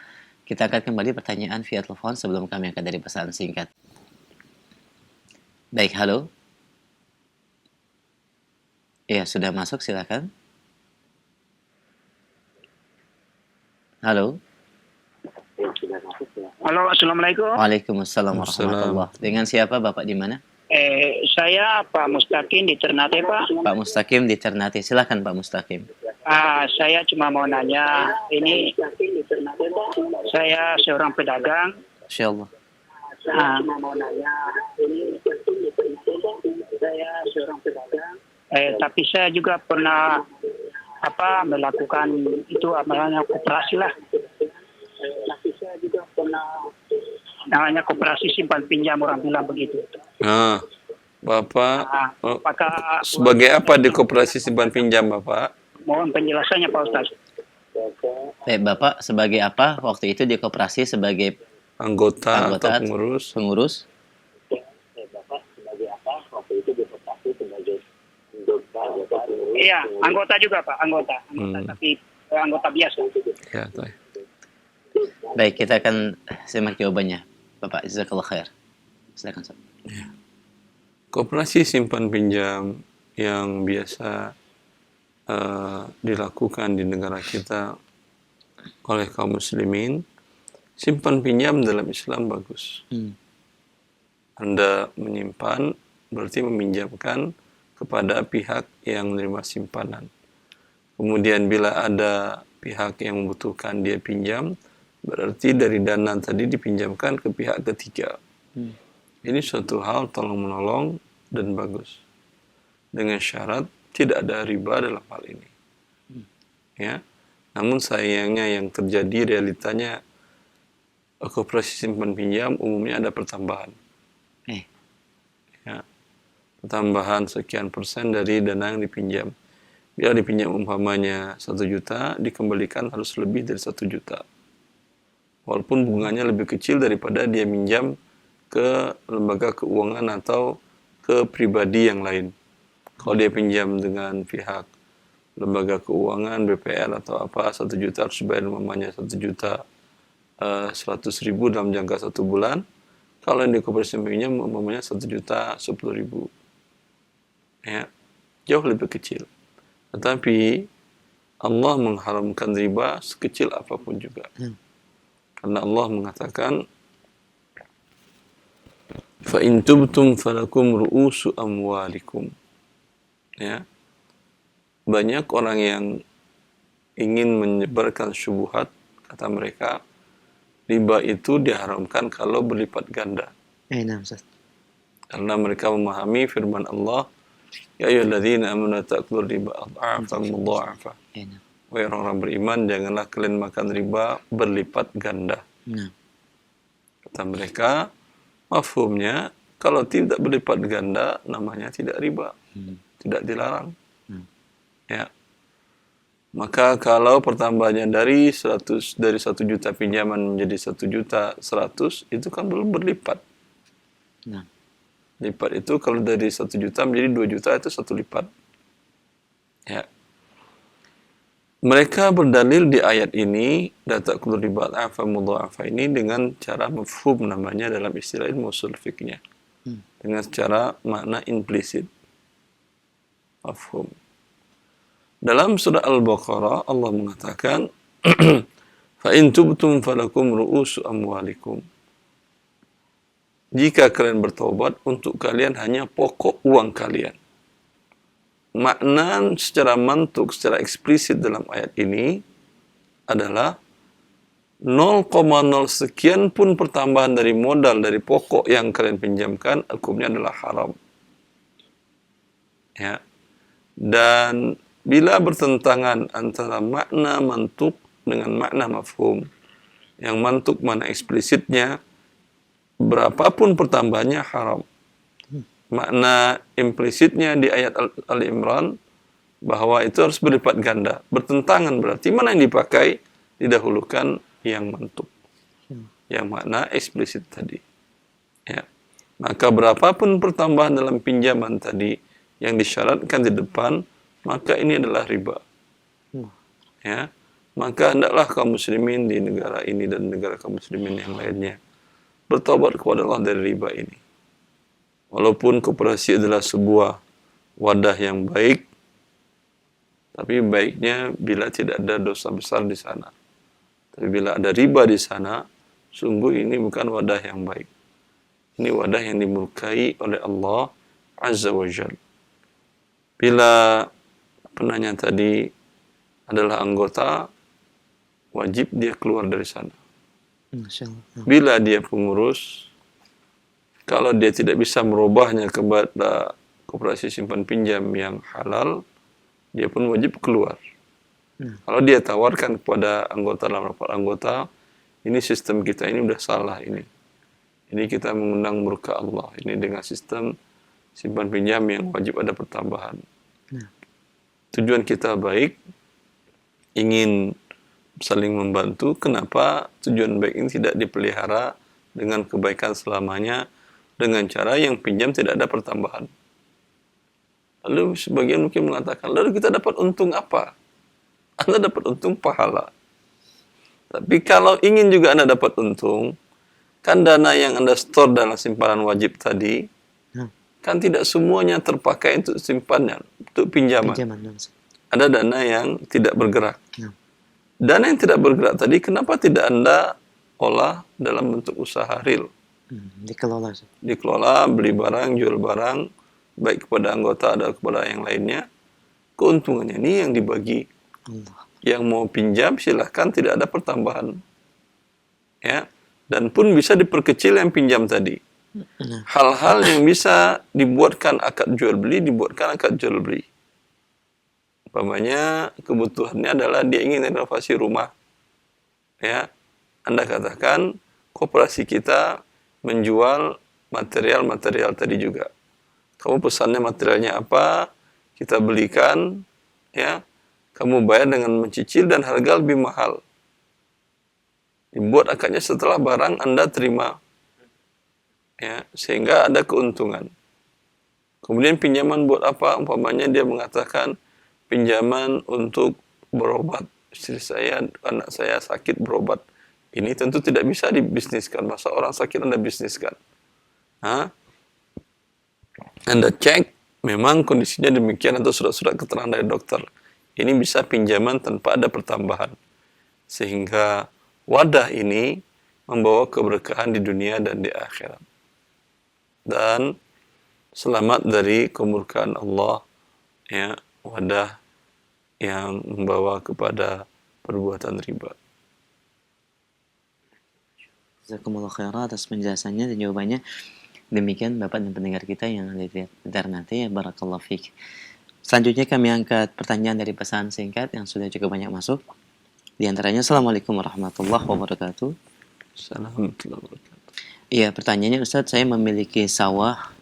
Kita akan kembali pertanyaan via telepon sebelum kami akan dari pesan singkat. Baik, halo. Ya, sudah masuk, silakan. Halo. Halo, assalamualaikum. Waalaikumsalam Waalaikumsalam. warahmatullah. Dengan siapa Bapak di mana? Saya Pak Mustaqim di Ternate, Pak. Pak Mustaqim di Ternate. Silakan Pak Mustaqim. Saya cuma mau nanya, ini saya seorang pedagang. Insyaallah. Tapi saya juga pernah melakukan itu namanya koperasi lah. Namanya koperasi simpan pinjam, orang bilang begitu. Nah, Bapak Apakah sebagai apa di koperasi simpan pinjam, Bapak? mohon penjelasannya Pak Ustaz? Bapak sebagai apa waktu itu di koperasi sebagai Anggota Anggota. atau pengurus? pengurus? Iya, anggota juga Pak, anggota tapi anggota biasa. Ya, baik. Baik, kita akan simak jawabannya. Bapak jazakallahu khair. Silakan. Sob. Koperasi simpan pinjam yang biasa dilakukan di negara kita oleh kaum muslimin, simpan pinjam dalam Islam bagus. Anda menyimpan berarti meminjamkan kepada pihak yang menerima simpanan. Kemudian bila ada pihak yang membutuhkan dia pinjam, berarti dari dana tadi dipinjamkan ke pihak ketiga. Ini suatu hal tolong-menolong dan bagus. Dengan syarat tidak ada riba dalam hal ini. Ya. Namun sayangnya yang terjadi realitanya koperasi simpan pinjam umumnya ada pertambahan. Ya. Pertambahan sekian persen dari dana yang dipinjam. Bila dipinjam umpamanya 1 juta, dikembalikan harus lebih dari 1 juta. Walaupun bunganya lebih kecil daripada dia minjam ke lembaga keuangan atau ke pribadi yang lain. Kalau dia pinjam dengan pihak lembaga keuangan, BPR atau apa, 1 juta harus bayar umpamanya 1 juta 100.000 dalam jangka 1 bulan. Kalau yang di koperasi pinjam umpamanya 1 juta 10.000. Ya, jauh lebih kecil. Tetapi Allah mengharamkan riba sekecil apapun juga. Karena Allah mengatakan, fa in tubtum falakum ru'usu amwalikum. Ya. Banyak orang yang ingin menyebarkan syubhat, kata mereka, riba itu diharamkan kalau berlipat ganda. Karena mereka memahami firman Allah, ya ayyuhalladzina amanu ta'kulu riba adha'afan mudha'afa. Wahai orang-orang beriman, janganlah kalian makan riba berlipat ganda. Kata mereka, mafhumnya, kalau tidak berlipat ganda, namanya tidak riba. Tidak dilarang. Ya. Maka kalau pertambahannya dari 1 juta pinjaman menjadi 1 juta 100, itu kan belum berlipat. Lipat itu kalau dari 1 juta menjadi 2 juta itu 1 lipat. Ya. Mereka berdalil di ayat ini, data kulur riba afa mudha'afa ini dengan cara mafhum namanya dalam istilah ilmu ushul fikihnya. Dengan secara makna implisit. Mafhum. Dalam surah Al-Baqarah Allah mengatakan, fa in tubtum falakum ru'usu amwalikum. Jika kalian bertobat, untuk kalian hanya pokok uang kalian. Makna secara mantuk, secara eksplisit dalam ayat ini adalah 0,0 sekian pun pertambahan dari modal, dari pokok yang kalian pinjamkan, hukumnya adalah haram. Ya. Dan bila bertentangan antara makna mantuk dengan makna mafhum, yang mantuk makna eksplisitnya, berapapun pertambahannya haram. Makna implisitnya di ayat Al-Imran bahwa itu harus berlipat ganda. Bertentangan berarti mana yang dipakai didahulukan yang mantuk. Yang makna eksplisit tadi. Ya. Maka berapapun pertambahan dalam pinjaman tadi yang disyaratkan di depan, maka ini adalah riba. Ya, maka hendaklah kaum muslimin di negara ini dan negara kaum muslimin yang lainnya bertobat kepada Allah dari riba ini. Walaupun koperasi adalah sebuah wadah yang baik, tapi baiknya bila tidak ada dosa besar di sana. Tapi bila ada riba di sana, sungguh ini bukan wadah yang baik. Ini wadah yang dimurkai oleh Allah Azza wa Jalla. Bila penanya tadi adalah anggota, wajib dia keluar dari sana. Masya Allah. Bila dia pengurus, kalau dia tidak bisa merubahnya kepada koperasi simpan pinjam yang halal, dia pun wajib keluar. Kalau dia tawarkan kepada anggota dalam rapat anggota, ini sistem kita ini udah salah ini. Ini kita mengundang murka Allah. Ini dengan sistem simpan pinjam yang wajib ada pertambahan. Tujuan kita baik, ingin saling membantu. Kenapa tujuan baik ini tidak dipelihara dengan kebaikan selamanya, dengan cara yang pinjam tidak ada pertambahan? Lalu sebagian mungkin mengatakan, lalu kita dapat untung apa? Anda dapat untung pahala. Tapi kalau ingin juga Anda dapat untung, kan dana yang Anda store dalam simpanan wajib tadi, kan tidak semuanya terpakai untuk simpannya, untuk pinjaman. Ada dana yang tidak bergerak. Dana yang tidak bergerak tadi, kenapa tidak Anda olah dalam bentuk usaha real? Dikelola. Dikelola, beli barang, jual barang, baik kepada anggota atau kepada yang lainnya. Keuntungannya ini yang dibagi. Yang mau pinjam silahkan, tidak ada pertambahan. Ya, dan pun bisa diperkecil yang pinjam tadi. Hal-hal yang bisa dibuatkan akad jual beli, dibuatkan akad jual beli. Umpamanya kebutuhannya adalah dia ingin renovasi rumah. Ya, Anda katakan koperasi kita menjual material-material tadi juga. Kamu pesannya materialnya apa, kita belikan, ya. Kamu bayar dengan mencicil dan harga lebih mahal. Dibuat akadnya setelah barang Anda terima. Ya, sehingga ada keuntungan. Kemudian pinjaman buat apa? Umpamanya dia mengatakan pinjaman untuk berobat. Istri saya, anak saya sakit berobat. Ini tentu tidak bisa dibisniskan. Masa orang sakit Anda bisniskan? Anda cek, memang kondisinya demikian atau surat-surat keterangan dari dokter. Ini bisa pinjaman tanpa ada pertambahan. Sehingga wadah ini membawa keberkahan di dunia dan di akhirat. Dan selamat dari kemurkaan Allah, ya, wadah yang membawa kepada perbuatan riba. Jazakumullah khairan atas penjelasannya dan jawabannya. Demikian Bapak dan pendengar kita yang ada di Ternate, ya, barakallahu fiik. Selanjutnya kami angkat pertanyaan dari pesan singkat yang sudah cukup banyak masuk. Di antaranya, Assalamualaikum warahmatullahi wabarakatuh. Assalamualaikum. Iya, pertanyaannya Ustadz, saya memiliki sawah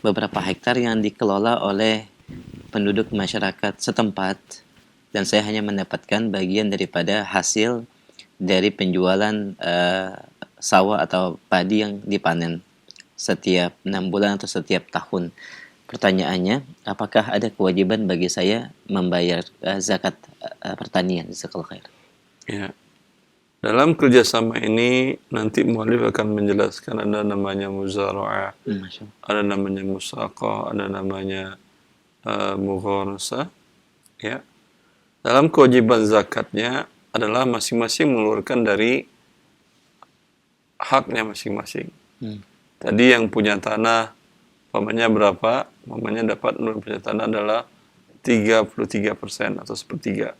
beberapa hektar yang dikelola oleh penduduk masyarakat setempat dan saya hanya mendapatkan bagian daripada hasil dari penjualan sawah atau padi yang dipanen setiap 6 bulan atau setiap tahun. Pertanyaannya, apakah ada kewajiban bagi saya membayar zakat pertanian? Jazakallahu khair. Ya. Dalam kerjasama ini nanti mu'alif akan menjelaskan ada namanya muzara'ah, ada namanya musaqah, ada namanya mugharasah. Ya. Dalam kewajiban zakatnya adalah masing-masing mengeluarkan dari haknya masing-masing. Tadi yang punya tanah, umpamanya berapa? Umpamanya dapat punya tanah adalah 33% atau sepertiga.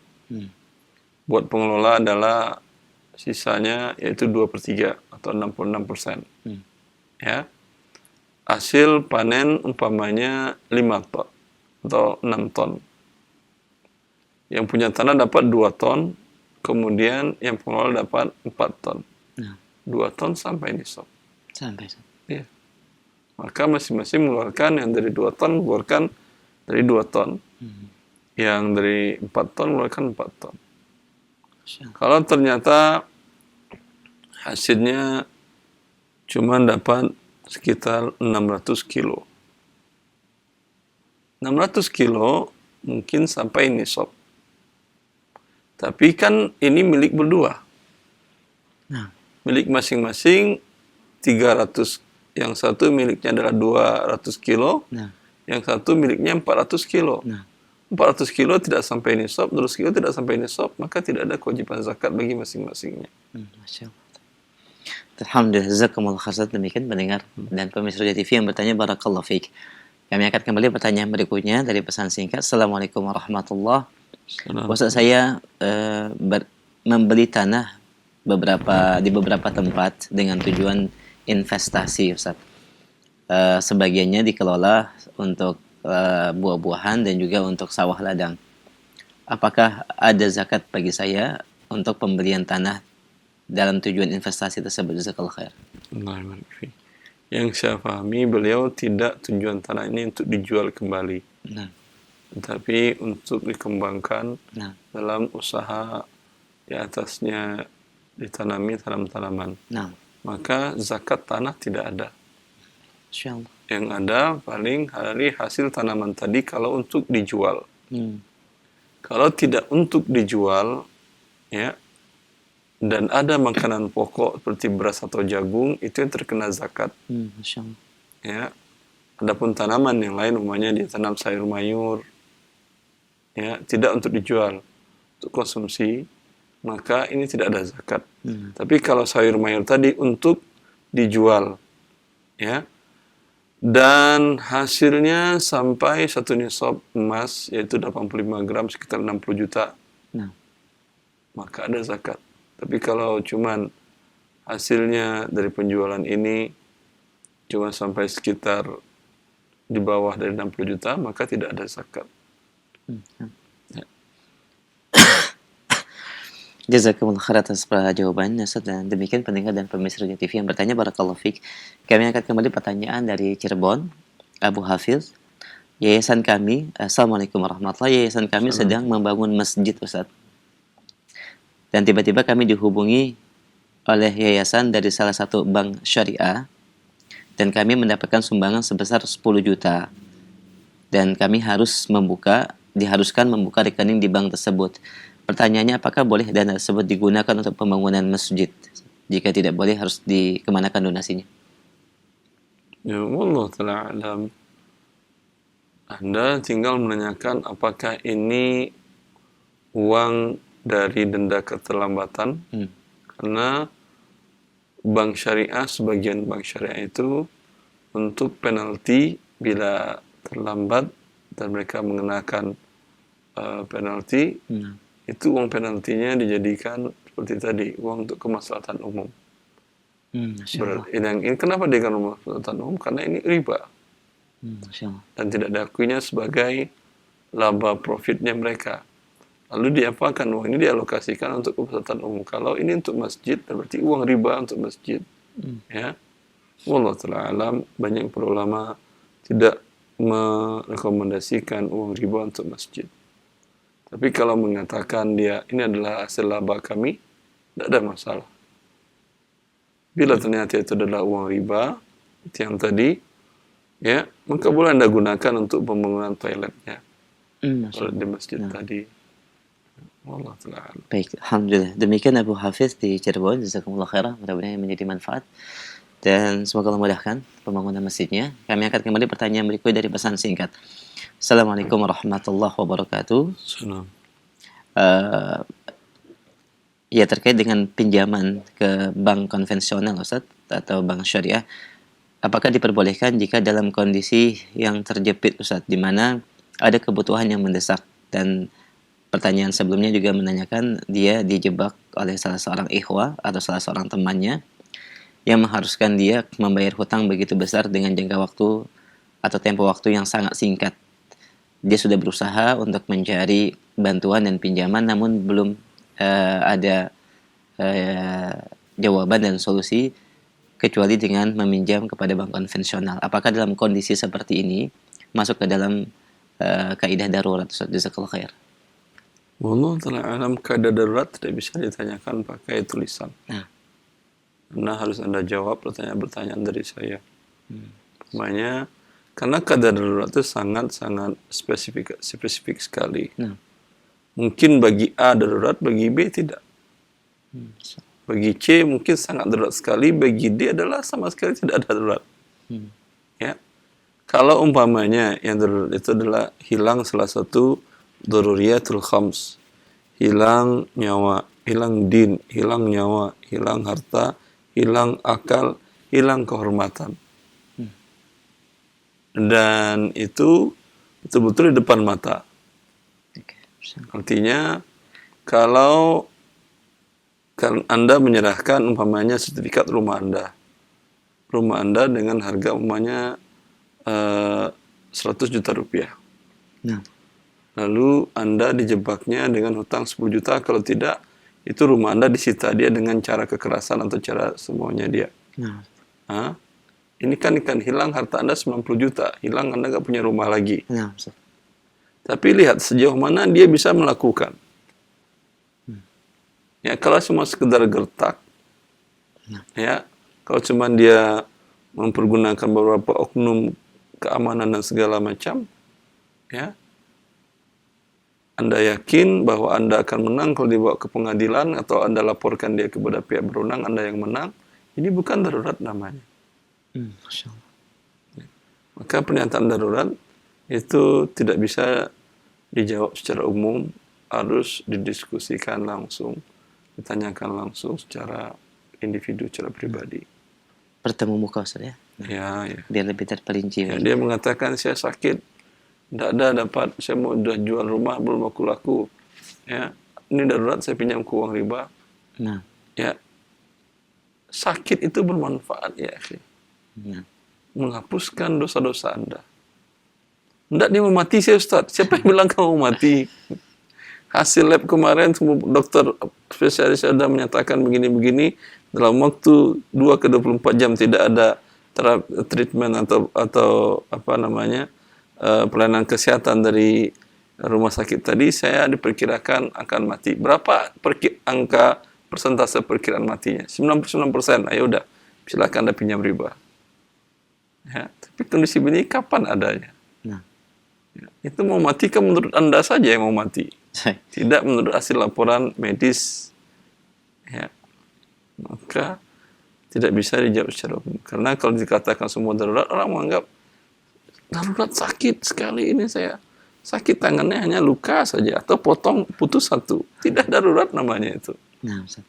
Buat pengelola adalah sisanya yaitu 2/3 atau 66%. Ya. Hasil panen umpamanya 5 ton atau 6 ton. Yang punya tanah dapat 2 ton, kemudian yang pengelola dapat 4 ton. 2 ton sampai nisab. Sampai. Ya. Maka masing-masing mengeluarkan yang dari 2 ton, mengeluarkan dari 2 ton. Yang dari 4 ton, mengeluarkan 4 ton. Kalau ternyata hasilnya cuma dapat sekitar 600 kilo. 600 kilo mungkin sampai nisab. Tapi kan ini milik berdua. Nah, Milik masing-masing 300. Yang satu miliknya adalah 200 kilo, nah, yang satu miliknya 400 kilo. nah. 400 kilo tidak sampai nisab, 200 kilo tidak sampai nisab, maka tidak ada kewajiban zakat bagi masing-masingnya. Masya Allah. Alhamdulillah, jazakumullah khairan. Demikian pendengar dan pemirsa Roja TV yang bertanya, barakallahu fiik. Kami akan kembali pertanyaan berikutnya dari pesan singkat. Assalamualaikum warahmatullahi wabarakatuh. Ustaz, saya membeli tanah di beberapa tempat dengan tujuan investasi, Ustaz. Sebagiannya dikelola untuk buah-buahan dan juga untuk sawah ladang. Apakah ada zakat bagi saya untuk pembelian tanah dalam tujuan investasi tersebut? Jazakallahu khair. Yang saya pahami, beliau tidak tujuan tanah ini untuk dijual kembali, Nah, tapi untuk dikembangkan nah, dalam usaha di atasnya ditanami tanam-tanaman. nah. Maka zakat tanah tidak ada. Insya Allah. Yang ada paling dari hasil tanaman tadi kalau untuk dijual. Kalau tidak untuk dijual, ya, dan ada makanan pokok seperti beras atau jagung, itu yang terkena zakat. Masya Allah. Ya, adapun tanaman yang lain, umumnya dia tanam sayur mayur, ya, tidak untuk dijual, untuk konsumsi, maka ini tidak ada zakat. Tapi kalau sayur mayur tadi untuk dijual, ya, dan hasilnya sampai satu nisab emas, yaitu 85 gram, sekitar 60 juta, Nah, maka ada zakat. Tapi kalau cuman hasilnya dari penjualan ini cuma sampai sekitar di bawah dari 60 juta, maka tidak ada zakat. jazakumullah khair atas jawabannya, Ustaz. Dan demikian pendengar dan pemirsa Roja TV yang bertanya, barakallahu fiik. Kami angkat kembali pertanyaan dari Cirebon, Abu Hafiz. Yayasan kami, Assalamualaikum warahmatullahi wabarakatuh. Yayasan kami sedang membangun masjid, Ustaz. Dan tiba-tiba kami dihubungi oleh yayasan dari salah satu bank syariah, dan kami mendapatkan sumbangan sebesar 10 juta. Dan kami diharuskan membuka rekening di bank tersebut. Pertanyaannya, apakah boleh dana tersebut digunakan untuk pembangunan masjid? Jika tidak boleh, harus dikemanakan donasinya? Ya Allah ta'ala alam. Anda tinggal menanyakan apakah ini uang dari denda keterlambatan, karena bank syariah, sebagian bank syariah itu untuk penalti bila terlambat dan mereka mengenakan penalti, itu uang penaltinya dijadikan seperti tadi, uang untuk kemaslahatan umum. Ini kenapa dia kemaslahatan umum? Karena ini riba. Dan tidak diakuinya sebagai laba profitnya mereka. Lalu diapakan uang ini? Dialokasikan untuk kemaslahatan umum. Kalau ini untuk masjid, berarti uang riba untuk masjid. Ya, wallahu ta'ala alam. Banyak para ulama tidak merekomendasikan uang riba untuk masjid. Tapi kalau mengatakan dia ini adalah hasil laba kami, tidak ada masalah. Bila ternyata itu adalah uang riba, itu yang tadi, ya, maka boleh Anda gunakan untuk pembangunan toiletnya di masjid tadi. Wallah ta'ala. Baik, alhamdulillah. Demikian Abu Hafiz di Cirebon. Jazakumullah khairah. Mudah-mudahan menjadi manfaat. Dan semoga Allah mudahkan pembangunan masjidnya. Kami akan kembali pertanyaan berikut dari pesan singkat. Assalamualaikum warahmatullahi wabarakatuh. Salam. Ya, terkait dengan pinjaman ke bank konvensional, Ustaz, atau bank syariah, apakah diperbolehkan jika dalam kondisi yang terjepit, Ustaz, di mana ada kebutuhan yang mendesak? Dan pertanyaan sebelumnya juga menanyakan dia dijebak oleh salah seorang ikhwah atau salah seorang temannya yang mengharuskan dia membayar hutang begitu besar dengan jangka waktu atau tempo waktu yang sangat singkat. Dia sudah berusaha untuk mencari bantuan dan pinjaman, namun belum ada jawaban dan solusi kecuali dengan meminjam kepada bank konvensional. Apakah dalam kondisi seperti ini masuk ke dalam kaidah darurat? Jazakallahu khair. Wallahu ta'ala alam. Kaidah darurat tidak bisa ditanyakan pakai tulisan. Karena harus Anda jawab pertanyaan-pertanyaan dari saya. Umpamanya, karena keadaan darurat itu sangat-sangat spesifik sekali. Nah. Mungkin bagi A darurat, bagi B tidak. Bagi C mungkin sangat darurat sekali, bagi D adalah sama sekali tidak ada darurat. Ya. Kalau umpamanya yang darurat itu adalah hilang salah satu daruriyatul khams, hilang nyawa, hilang din, hilang nyawa, hilang harta, hilang akal, hilang kehormatan. Dan itu betul-betul di depan mata. Artinya, kalau Anda menyerahkan umpamanya sertifikat rumah Anda dengan harga umpamanya 100 juta rupiah. Nah. Lalu Anda dijebaknya dengan hutang 10 juta, kalau tidak, itu rumah Anda disita dia dengan cara kekerasan atau cara semuanya dia. Nah. Ini kan hilang harta Anda 90 juta, hilang Anda nggak punya rumah lagi. Nah. Tapi lihat sejauh mana dia bisa melakukan. Ya, kalau cuma sekedar gertak, ya, kalau cuma dia mempergunakan beberapa oknum keamanan dan segala macam, ya, Anda yakin bahwa Anda akan menang kalau dibawa ke pengadilan atau Anda laporkan dia kepada pihak berwenang, Anda yang menang, ini bukan darurat namanya. Masya Allah. Maka pernyataan darurat itu tidak bisa dijawab secara umum, harus didiskusikan langsung, ditanyakan langsung secara individu, secara pribadi. Bertemu muka, Ustaz, ya? Ya. Biar lebih terperinci. Ya, dia mengatakan, saya sakit, tidak ada dapat, saya mau jual rumah, belum laku. Ya, ini darurat, saya pinjam ke uang riba. Nah. Ya, sakit itu bermanfaat, ya, akhi. Menghapuskan dosa-dosa Anda. Tidak dia mau mati, saya Ustaz. Siapa yang bilang kamu mati? Hasil lab kemarin, semua dokter spesialis sudah menyatakan begini-begini, dalam waktu 2 ke 24 jam tidak ada treatment atau apa namanya, pelayanan kesehatan dari rumah sakit tadi, saya diperkirakan akan mati. Berapa angka persentase perkiraan matinya? 99%. Ayo udah, silakan Anda pinjam riba. Ya, tapi kondisi begini kapan adanya? Nah. Ya, itu mau mati kan menurut Anda saja yang mau mati. Tidak menurut hasil laporan medis. Ya. Maka tidak bisa dijawab secara umum. Karena kalau dikatakan semua darurat, orang menganggap darurat sakit sekali ini saya. Sakit tangannya hanya luka saja atau putus satu. Tidak darurat namanya itu. Nah, Ustaz.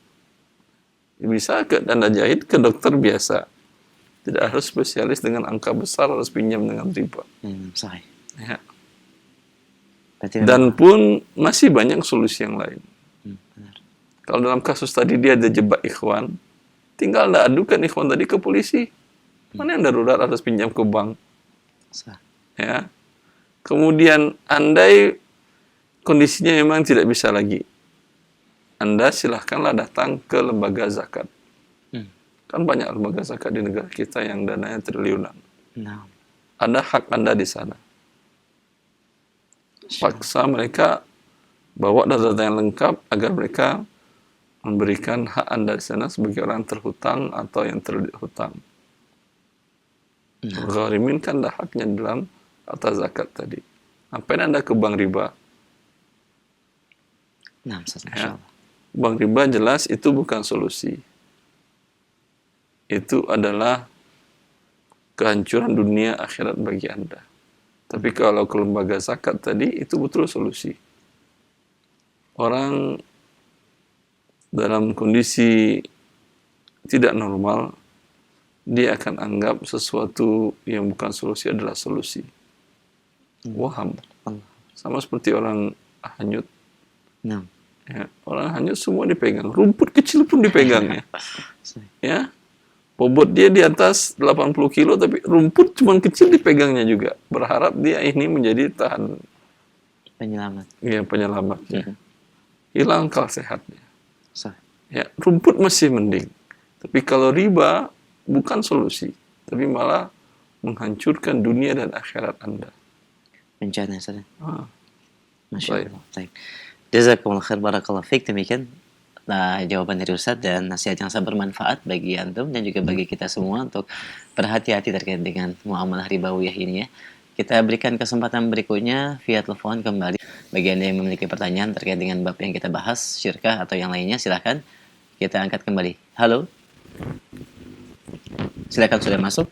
Bisa Anda jahit ke dokter biasa. Tidak harus spesialis dengan angka besar, harus pinjam dengan riba. Sahih. Ya. Memang... Dan pun masih banyak solusi yang lain. Benar. Kalau dalam kasus tadi dia ada jebak ikhwan, tinggal Anda adukan ikhwan tadi ke polisi. Mana yang darurat harus pinjam ke bank? Sah. Ya. Kemudian andai kondisinya memang tidak bisa lagi, Anda silahkanlah datang ke lembaga zakat. Kan banyak lembaga zakat di negara kita yang dananya triliunan. Nah. Ada hak Anda di sana. Paksa mereka bawa data-data yang lengkap agar mereka memberikan hak Anda di sana sebagai orang terhutang atau yang terhutang. Gharimin kan ada haknya dalam harta zakat tadi. Ngapain Anda ke bank riba? Nah, ya. Bank riba jelas itu bukan solusi. Itu adalah kehancuran dunia akhirat bagi Anda. Tapi kalau ke lembaga zakat tadi, itu betul solusi. Orang dalam kondisi tidak normal, dia akan anggap sesuatu yang bukan solusi adalah solusi. Waham. Sama seperti orang hanyut. Nah. Ya, orang hanyut semua dipegang. Rumput kecil pun dipegang. Ya. Bobot dia di atas 80 kilo, tapi rumput cuma kecil dipegangnya juga. Berharap dia ini menjadi tahan. Penyelamat. Iya, penyelamatnya. Hilang akal sehatnya. Ya, rumput masih mending. Tapi kalau riba, bukan solusi. Tapi malah menghancurkan dunia dan akhirat Anda. Bencana, Ustaz. Ah. Masya Allah. Baik. Jazakumullah khair, barakallah fiik. Demikian jawaban dari Ustadz dan nasihat yang sangat bermanfaat bagi antum dan juga bagi kita semua untuk berhati-hati terkait dengan muamalah ribawiyah ini ya. Kita berikan kesempatan berikutnya via telepon kembali. Bagi Anda yang memiliki pertanyaan terkait dengan bab yang kita bahas, syirkah atau yang lainnya, silakan kita angkat kembali. Halo, silakan sudah masuk.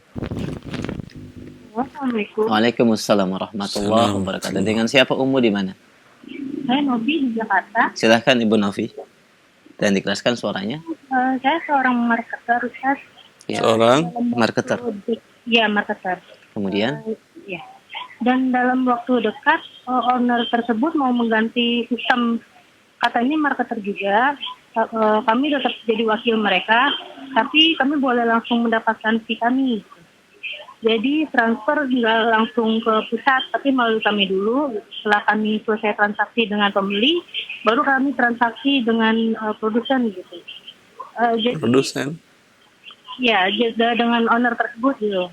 Assalamualaikum. Waalaikumsalam warahmatullahi wabarakatuh. Dengan siapa Ummu di mana? Saya Novi di Jakarta. Silahkan Ibu Novi. Dan dikeraskan suaranya. Saya seorang marketer, Ustaz. Ya. Seorang Marketer. Ya, marketer. Kemudian, Ya. Dan dalam waktu dekat, owner tersebut mau mengganti sistem. Katanya marketer juga. Kami tetap jadi wakil mereka, tapi kami boleh langsung mendapatkan fee kami. Jadi transfer nggak langsung ke pusat, tapi melalui kami dulu. Setelah kami selesai transaksi dengan pembeli, baru kami transaksi dengan produsen gitu. Jadi, produsen. ya, dengan owner tersebut gitu.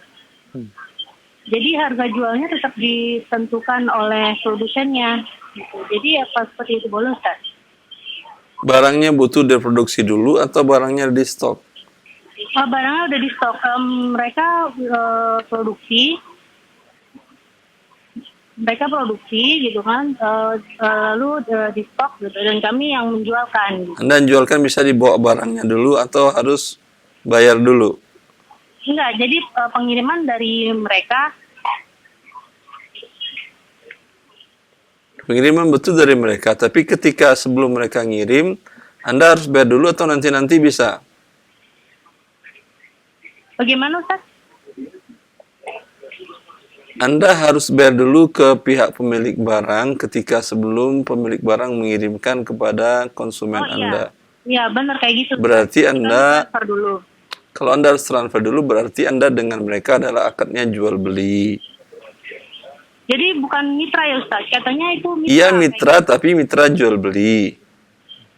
Jadi harga jualnya tetap ditentukan oleh produsennya. Gitu. Jadi apa seperti itu boleh, Ustaz? Barangnya butuh diproduksi dulu atau barangnya di stok? Barangnya udah di stok. Mereka produksi gitu kan, lalu di stok gitu, dan kami yang menjualkan. Gitu. Anda jualkan bisa dibawa barangnya dulu atau harus bayar dulu? Enggak, jadi pengiriman dari mereka. Pengiriman betul dari mereka, tapi ketika sebelum mereka ngirim, Anda harus bayar dulu atau nanti-nanti bisa? Bagaimana, Ustaz? Anda harus bayar dulu ke pihak pemilik barang ketika sebelum pemilik barang mengirimkan kepada konsumen Anda. Iya, benar kayak gitu. Berarti Anda, transfer dulu. kalau Anda harus transfer dulu, berarti Anda dengan mereka adalah akadnya jual beli. Jadi bukan mitra ya, Ustaz? Katanya itu mitra. Iya mitra, tapi mitra jual beli.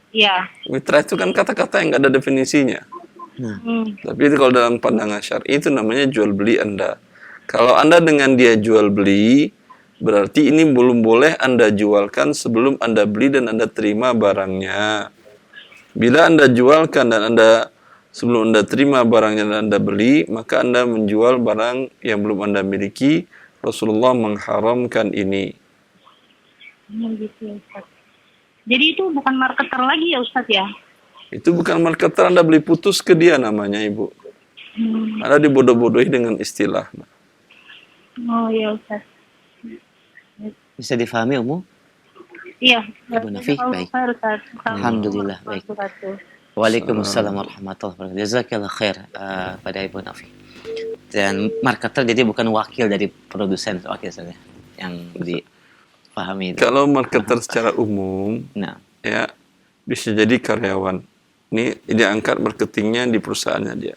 Iya. Mitra itu kan kata-kata yang nggak ada definisinya. Tapi itu kalau dalam pandangan syar'i itu namanya jual beli Anda. Kalau Anda dengan dia jual beli, berarti ini belum boleh Anda jualkan sebelum Anda beli dan Anda terima barangnya. Bila Anda jualkan dan sebelum Anda terima barangnya dan Anda beli, maka Anda menjual barang yang belum Anda miliki. Rasulullah mengharamkan ini. Gitu, Ustaz. Jadi itu bukan marketer lagi ya, Ustaz ya? Itu bukan marketer, Anda beli putus ke dia namanya, Ibu. Anda dibodoh-bodohi dengan istilah. Oh iya, Ustaz. bisa difahami Ummu? Iya. Ibu Nafi, baik. Alhamdulillah, baik. Waalaikumsalam warahmatullahi wabarakatuh. Jazakallah khair pada Ibu Nafi. Dan marketer jadi bukan wakil dari produsen, wakil saja yang dipahami itu. Kalau marketer secara umum, Nah, ya bisa jadi karyawan. Ini dia angkat marketingnya di perusahaannya dia.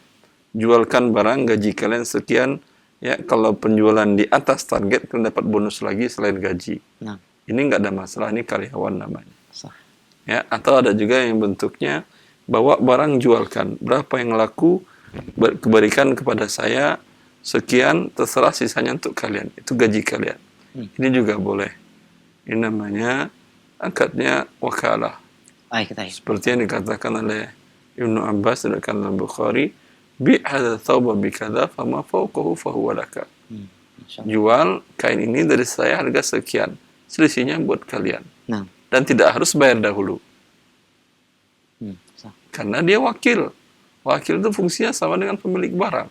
Jualkan barang, gaji kalian sekian. Ya, kalau penjualan di atas target, kalian dapat bonus lagi selain gaji. nah, Ini nggak ada masalah, ini karyawan namanya. sah. Ya, atau ada juga yang bentuknya bawa barang jualkan. Berapa yang laku, berikan kepada saya sekian, terserah sisanya untuk kalian. Itu gaji kalian. Ini juga boleh. Ini namanya akadnya wakalah. Baik, baik. Seperti yang dikatakan oleh Ibnu Abbas dan Bukhari, bi hadza thawba bi kadza fama fawqahu fahuwa laka. Jual kain ini dari saya harga sekian. Selisihnya buat kalian. Nah, Dan tidak harus bayar dahulu. sah. Karena dia wakil. Wakil itu fungsinya sama dengan pemilik barang.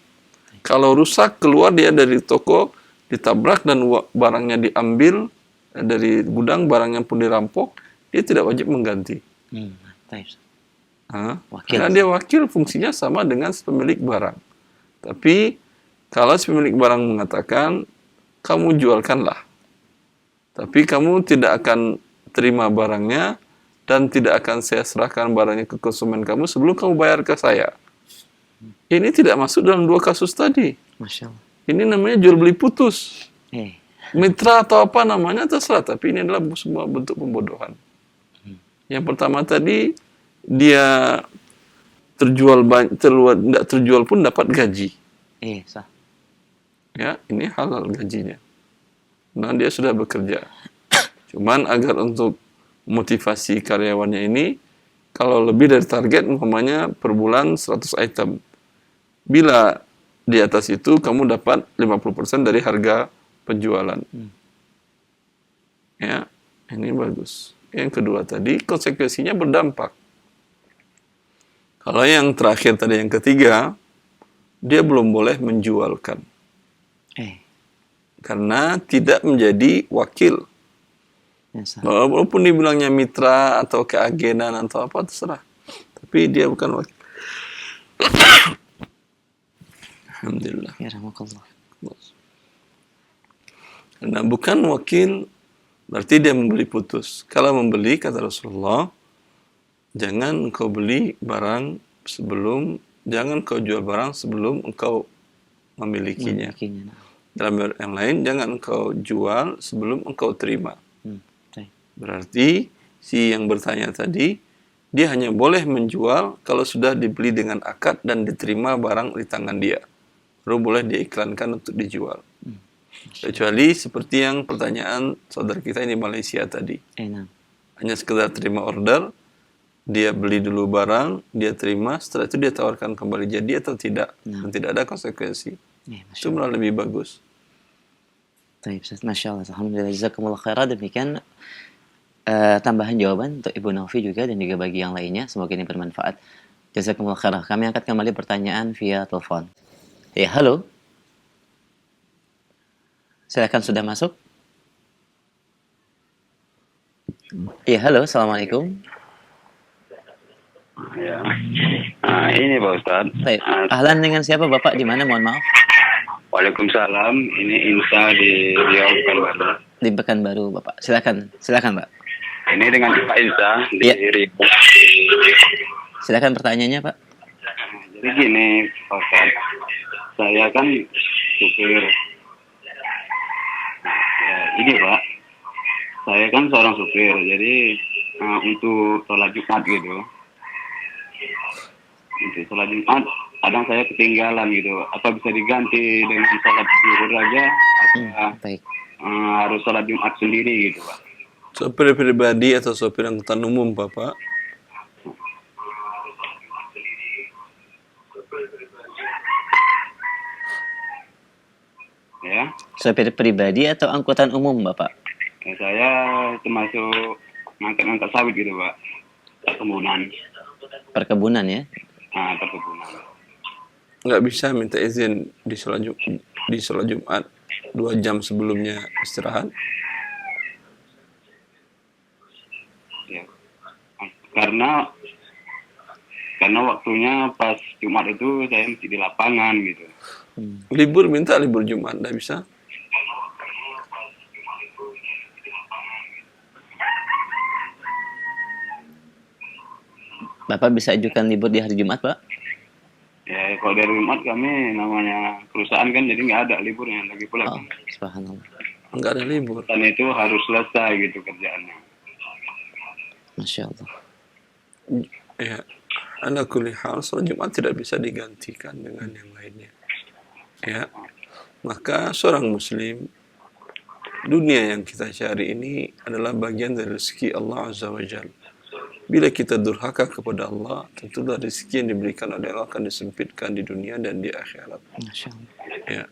Kalau rusak, keluar dia dari toko, ditabrak dan barangnya diambil dari gudang, barangnya pun dirampok, dia tidak wajib mengganti. Baik. Wakil. Karena dia wakil, fungsinya sama dengan pemilik barang. Tapi kalau si pemilik barang mengatakan, kamu jualkanlah. Tapi kamu tidak akan terima barangnya dan tidak akan saya serahkan barangnya ke konsumen kamu sebelum kamu bayar ke saya. Ini tidak masuk dalam dua kasus tadi. Masya Allah. Ini namanya jual beli putus. Eh, Mitra atau apa namanya terserah, tapi ini adalah semua bentuk pembodohan. Yang pertama tadi dia tidak terjual pun dapat gaji. sah. Ya, ini halal gajinya. Nah, dia sudah bekerja. Cuman agar untuk motivasi karyawannya ini, Kalau lebih dari target, umpamanya per bulan 100 item. Bila di atas itu, kamu dapat 50% dari harga penjualan. Ya, ini bagus. Yang kedua tadi, konsekuensinya berdampak. Kalau yang terakhir tadi, yang ketiga, dia belum boleh menjualkan. Karena tidak menjadi wakil. Walaupun dibilangnya mitra atau keagenan atau apa, terserah. Tapi dia bukan wakil. Alhamdulillah. Ya rahmatullah. Nah, bukan wakil, berarti dia membeli putus. Kalau membeli, kata Rasulullah, jangan engkau beli barang sebelum, jangan kau jual barang sebelum engkau memilikinya. Dalam yang lain, jangan engkau jual sebelum engkau terima. Berarti si yang bertanya tadi, dia hanya boleh menjual kalau sudah dibeli dengan akad dan diterima barang di tangan dia. Baru boleh diiklankan untuk dijual. Kecuali seperti yang pertanyaan saudara kita ini Malaysia tadi. Hanya sekedar terima order, dia beli dulu barang, dia terima, setelah itu dia tawarkan kembali jadi atau tidak. Dan tidak ada konsekuensi. Itu malah lebih bagus. Masya Allah, Alhamdulillah, jazakumullah khairan. Demikian tambahan jawaban untuk Ibu Novi juga dan juga bagi yang lainnya. Semoga ini bermanfaat. Jazakumullah khairan. Kami angkat kembali pertanyaan via telepon. Ya, halo. Silakan, sudah masuk. Ya, halo. Assalamualaikum. Ya. Ini Pak Ustadz. Baik. Ahlan, dengan siapa Bapak? Di mana? Mohon maaf. Waalaikumsalam. Ini Insa di Riau, Pekanbaru. Di Pekanbaru, Bapak. Silakan, Pak. Ini dengan Pak Insa di Riau. Silakan pertanyaannya, Pak. Jadi gini, Pak Ustadz. Saya kan supir. Ya, ini Pak. Saya kan seorang supir. Jadi untuk sholat Jumat gitu. Untuk sholat Jumat, kadang saya ketinggalan gitu. Apa bisa diganti dengan sholat zuhur aja? Atau harus sholat Jumat sendiri gitu, Pak? Sopir pribadi atau sopir angkutan umum, Bapak? Ya. Sopir pribadi atau angkutan umum, Bapak? Ya, saya termasuk ngangkat sawit gitu, Pak. Perkebunan ya? Perkebunan. Nggak bisa minta izin di sholat Jumat 2 jam sebelumnya istirahat? Ya. Karena waktunya pas Jumat itu saya mesti di lapangan gitu. Libur, minta libur Jumat, nggak bisa? Bapak bisa ajukan libur di hari Jumat, Pak? Ya, kalau dari Jumat kami namanya perusahaan kan, jadi nggak ada liburnya lagi pula. Oh, subhanallah. Nggak ada libur. Dan itu harus selesai gitu kerjaannya. Masya Allah. Ya, ala kulli hal, sholat Jumat tidak bisa digantikan dengan yang lainnya. Ya, maka seorang Muslim, dunia yang kita cari ini adalah bagian dari rezeki Allah Azza wa Jalla. Bila kita durhaka kepada Allah, tentulah rezeki yang diberikan oleh Allah akan disempitkan di dunia dan di akhirat. Masya Allah. Ya,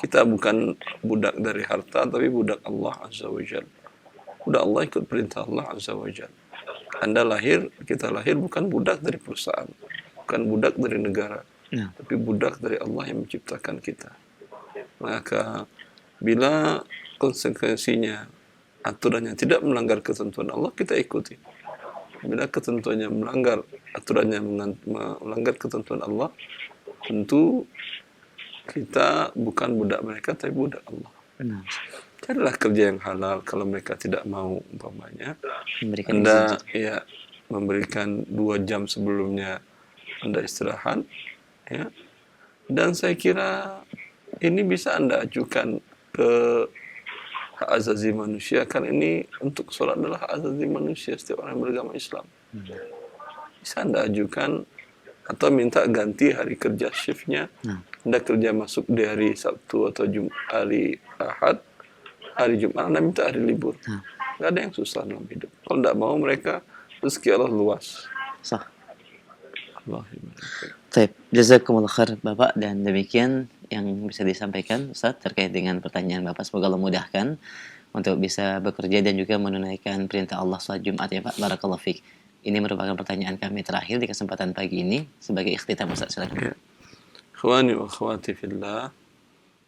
kita bukan budak dari harta, tapi budak Allah Azza wa Jalla. Budak Allah ikut perintah Allah Azza wa Jalla. Kita lahir bukan budak dari perusahaan, bukan budak dari negara, tapi budak dari Allah yang menciptakan kita. Maka bila konsekuensinya aturannya tidak melanggar ketentuan Allah, kita ikuti. Bila ketentuannya melanggar aturannya, melanggar ketentuan Allah, tentu kita bukan budak mereka, tapi budak Allah. Benar. Carilah kerja yang halal. Kalau mereka tidak mau, umpamanya, Memberikan Anda izin. memberikan 2 jam sebelumnya Anda istirahat, ya. Dan saya kira ini bisa Anda ajukan ke hak azazi manusia, kan ini untuk sholat adalah hak azazi manusia setiap orang yang beragama Islam. Bisa Anda ajukan atau minta ganti hari kerja shiftnya. Anda kerja masuk di hari Sabtu atau hari Ahad, hari Jumat Anda minta hari libur. Nggak ada yang susah dalam hidup. Kalau tidak mau mereka, rezeki Allah luas. Sah. Allah ibadah. Baik, jazakumullah khair Bapak, dan demikian yang bisa disampaikan Ustaz terkait dengan pertanyaan Bapak. Semoga Allah mudahkan untuk bisa bekerja dan juga menunaikan perintah Allah salat Jumat ya Pak. Barakallahu fiik. Ini merupakan pertanyaan kami terakhir di kesempatan pagi ini sebagai ikhtitam Ustaz. Silakan. Ya. Ikhwani wa akhwati fillah,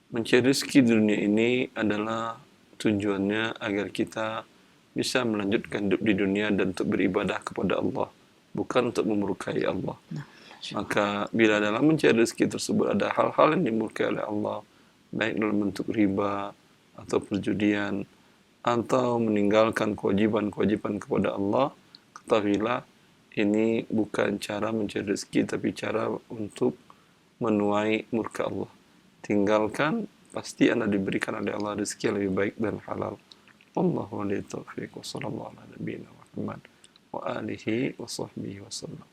mencari rezeki di dunia ini adalah tujuannya agar kita bisa melanjutkan hidup di dunia dan untuk beribadah kepada Allah, bukan untuk memurkai Allah. Maka bila dalam mencari rezeki tersebut ada hal-hal yang dimurkai oleh Allah, baik dalam bentuk riba atau perjudian atau meninggalkan kewajiban-kewajiban kepada Allah, ketahuilah ini bukan cara mencari rezeki tapi cara untuk menuai murka Allah. Tinggalkan, pasti Anda diberikan oleh Allah rezeki yang lebih baik dan halal. Wallahu a'lam bishawab. Wa sallallahu ala nabiyyina Muhammad wa alihi wa sahbihi wasallam.